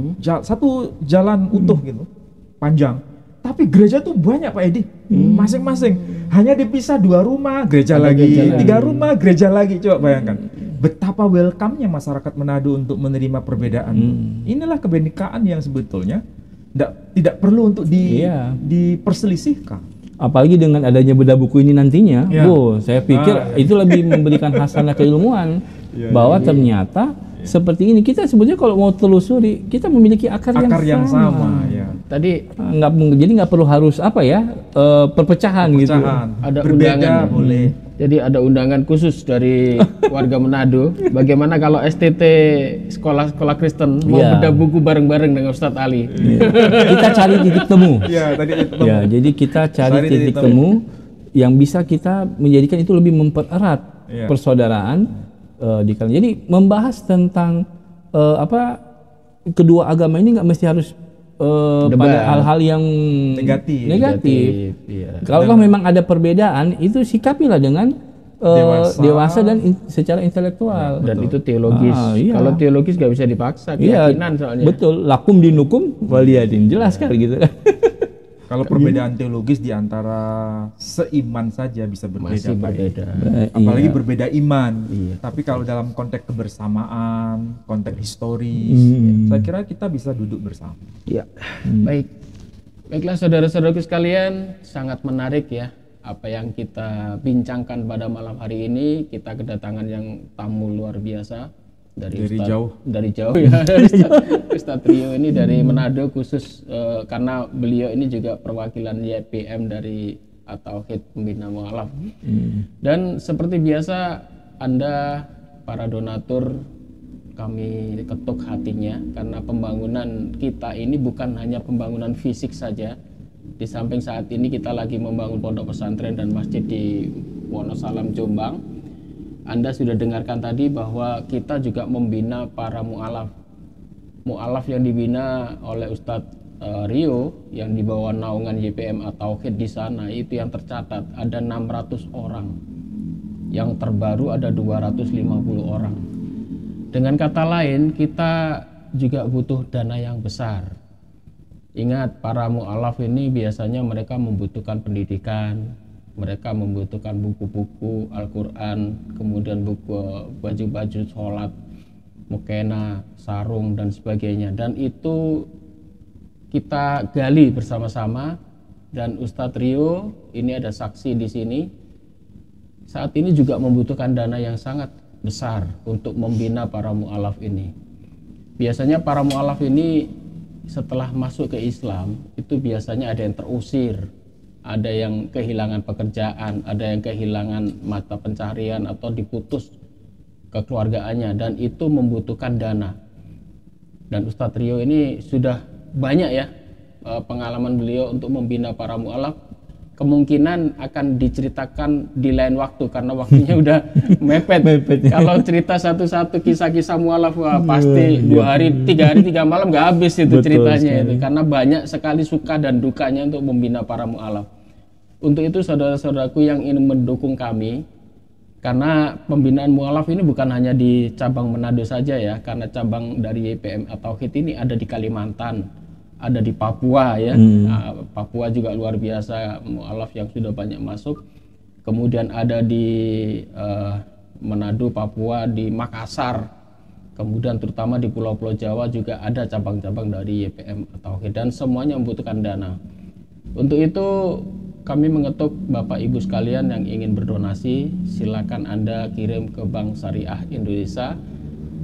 satu jalan utuh gitu, panjang. Tapi gereja tuh banyak Pak Edi, masing-masing. Hanya dipisah 2 rumah, gereja lagi, 3 rumah, gereja lagi. Coba bayangkan, betapa welcome-nya masyarakat Manado untuk menerima perbedaan. Inilah kebenekaan yang sebetulnya tidak perlu untuk diperselisihkan. Apalagi dengan adanya bedah buku ini nantinya, saya pikir itu lebih memberikan hasanah keilmuan bahwa ternyata seperti ini. Kita sebetulnya kalau mau telusuri, kita memiliki akar yang sama. Tadi jadi nggak perlu harus perpecahan gitu. Ada berbeda undangan boleh. Jadi ada undangan khusus dari warga Manado. Bagaimana kalau STT sekolah Kristen mau bedah buku bareng-bareng dengan Ustadz Ali? Kita cari titik temu. Jadi kita cari titik temu yang bisa kita menjadikan itu lebih mempererat persaudaraan di kalian. Jadi membahas tentang kedua agama ini nggak mesti harus pada hal-hal yang negatif. Kalau memang ada perbedaan, itu sikapilah dengan dewasa dan secara intelektual. Dan itu teologis. Kalau teologis nggak bisa dipaksa, keyakinan soalnya. Betul. Lakum dinukum waliyadin, jelas kan gitu kan. Kalau perbedaan teologis di antara seiman saja bisa berbeda. Apalagi berbeda iman. Tapi kalau dalam konteks kebersamaan, konteks historis, saya kira kita bisa duduk bersama. Baiklah saudara-saudaraku sekalian, sangat menarik ya apa yang kita bincangkan pada malam hari ini. Kita kedatangan yang tamu luar biasa dari jauh ya. Ustadz Rio ini dari Manado khusus karena beliau ini juga perwakilan YPM dari Tauhid Pembina Mu'alaf. Dan seperti biasa Anda para donatur, kami ketuk hatinya karena pembangunan kita ini bukan hanya pembangunan fisik saja. Di samping saat ini kita lagi membangun pondok pesantren dan masjid di Wonosalam Jombang. Anda sudah dengarkan tadi bahwa kita juga membina para mu'alaf. Mu'alaf yang dibina oleh Ustadz Rio yang di bawah naungan YPM Tauhid di sana itu yang tercatat ada 600 orang. Yang terbaru ada 250 orang. Dengan kata lain, kita juga butuh dana yang besar. Ingat, para mu'alaf ini biasanya mereka membutuhkan pendidikan, mereka membutuhkan buku-buku Al-Quran, kemudian buku baju-baju sholat, mukena, sarung, dan sebagainya. Dan itu kita gali bersama-sama. Dan Ustadz Rio, ini ada saksi di sini, saat ini juga membutuhkan dana yang sangat besar untuk membina para mu'alaf ini. Biasanya para mu'alaf ini setelah masuk ke Islam, itu biasanya ada yang terusir, ada yang kehilangan pekerjaan, ada yang kehilangan mata pencarian atau diputus kekeluargaannya, dan itu membutuhkan dana. Dan Ustadz Rio ini sudah banyak ya pengalaman beliau untuk membina para mu'alaf. Kemungkinan akan diceritakan di lain waktu karena waktunya udah mepet. Kalau cerita satu-satu kisah-kisah mu'alaf pasti 2 hari, 3 hari, 3 malam nggak habis itu. Betul ceritanya sekali. Itu karena banyak sekali suka dan dukanya untuk membina para mu'alaf. Untuk itu saudara-saudaraku yang ingin mendukung kami, karena pembinaan mu'alaf ini bukan hanya di cabang Manado saja ya, karena cabang dari YPM Tauhid ini ada di Kalimantan, ada di Papua ya. Papua juga luar biasa mu'alaf yang sudah banyak masuk. Kemudian ada di Manado, Papua, di Makassar. kemudian terutama di pulau-pulau Jawa juga ada cabang-cabang dari YPM Tauhid dan semuanya membutuhkan dana. Untuk itu kami mengetuk Bapak Ibu sekalian yang ingin berdonasi, silakan Anda kirim ke Bank Syariah Indonesia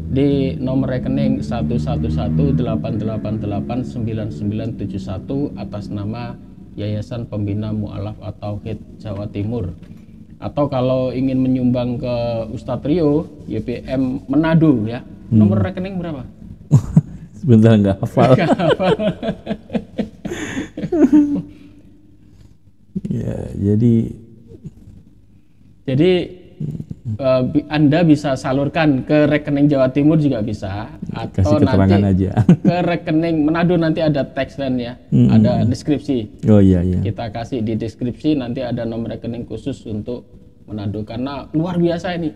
di nomor rekening 11188899971 atas nama Yayasan Pembina Mu'alaf At-Tauhid Jawa Timur. Atau kalau ingin menyumbang ke Ustadz Rio YPM Manado ya, nomor rekening berapa? Sebentar, nggak hafal. Ya, jadi Anda bisa salurkan ke rekening Jawa Timur juga bisa, atau nanti aja. ke rekening Manado, nanti ada tagline ya, ada deskripsi. Oh iya. Kita kasih di deskripsi, nanti ada nomor rekening khusus untuk Manado karena luar biasa ini.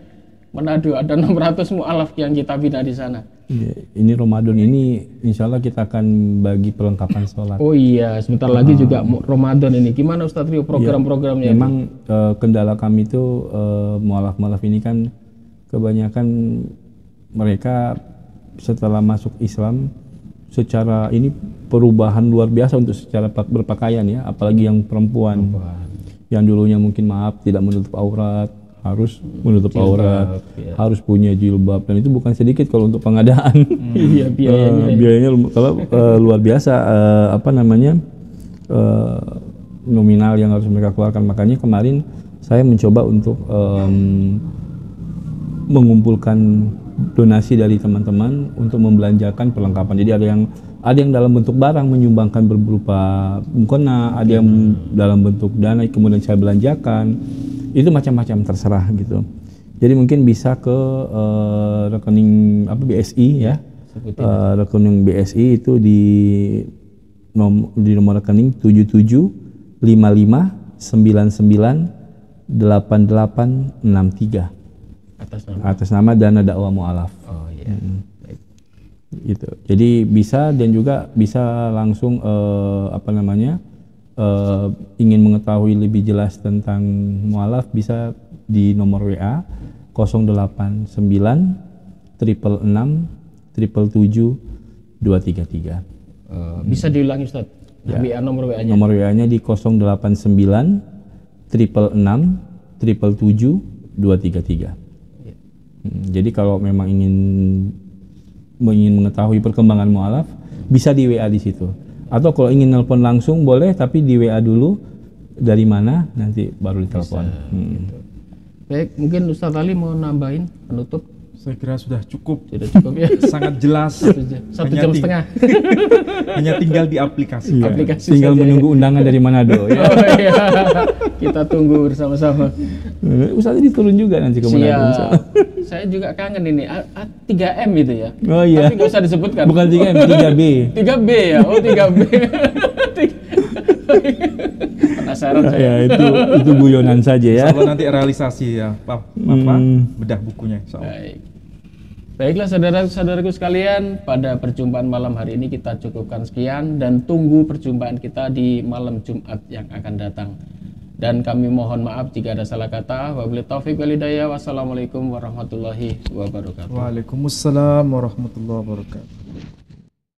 Manado ada 600 mu'alaf yang kita bina di sana. Ya, ini Ramadan ini insya Allah kita akan bagi perlengkapan sholat. Oh iya, sebentar lagi juga Ramadan ini. Gimana Ustadz Rio program-programnya? Memang kendala kami itu mu'alaf-mu'alaf ini kan kebanyakan mereka setelah masuk Islam secara ini perubahan luar biasa untuk secara berpakaian ya, apalagi yang perempuan. Yang dulunya mungkin tidak menutup aurat, harus menutup aurat, ya. Harus punya jilbab, dan itu bukan sedikit kalau untuk pengadaan. Iya, biayanya kalau luar biasa nominal yang harus mereka keluarkan. Makanya kemarin saya mencoba untuk mengumpulkan donasi dari teman-teman untuk membelanjakan perlengkapan. Jadi ada yang dalam bentuk barang menyumbangkan berupa mukena, ada yang dalam bentuk dana kemudian saya belanjakan. Itu macam-macam, terserah gitu. Jadi mungkin bisa ke rekening BSI ya. Rekening BSI itu di nomor rekening 7755998863 atas nama Dana Dakwah Mu'alaf. Oh iya. Gitu. Jadi bisa, dan juga bisa langsung ingin mengetahui lebih jelas tentang mu'alaf bisa di nomor WA 089 666 777 233. Bisa diulangi Ustaz? Ya. WA nomor WA-nya? Nomor WA-nya di 089 666 777 233. Ya. Jadi kalau memang ingin mengetahui perkembangan mu'alaf bisa di WA di situ. Atau kalau ingin nelpon langsung boleh, tapi di WA dulu dari mana, nanti baru ditelepon. Gitu. Baik, mungkin Ustadz Ali mau nambahin penutup? Saya kira sudah cukup. Sudah cukup ya. Sangat jelas. Satu jam setengah. Hanya tinggal di aplikasi. Iya, tinggal menunggu undangan dari Manado. Ya. Oh iya. Kita tunggu bersama-sama. Ustadz diturun juga nanti ke Manado. Saya juga kangen ini 3M itu ya. Oh iya. Tapi nggak usah disebutkan. Bukan 3M, 3B. 3B ya. Oh 3B. Penasaran saya. Ya, itu guyonan saja ya. Kalau nanti realisasi ya, bedah bukunya. Baik. Baiklah saudara-saudaraku sekalian, pada perjumpaan malam hari ini kita cukupkan sekian dan tunggu perjumpaan kita di malam Jumat yang akan datang. Dan kami mohon maaf jika ada salah kata. Wabillahi taufiq wal hidayah. Wassalamualaikum warahmatullahi wabarakatuh. Waalaikumsalam warahmatullahi wabarakatuh.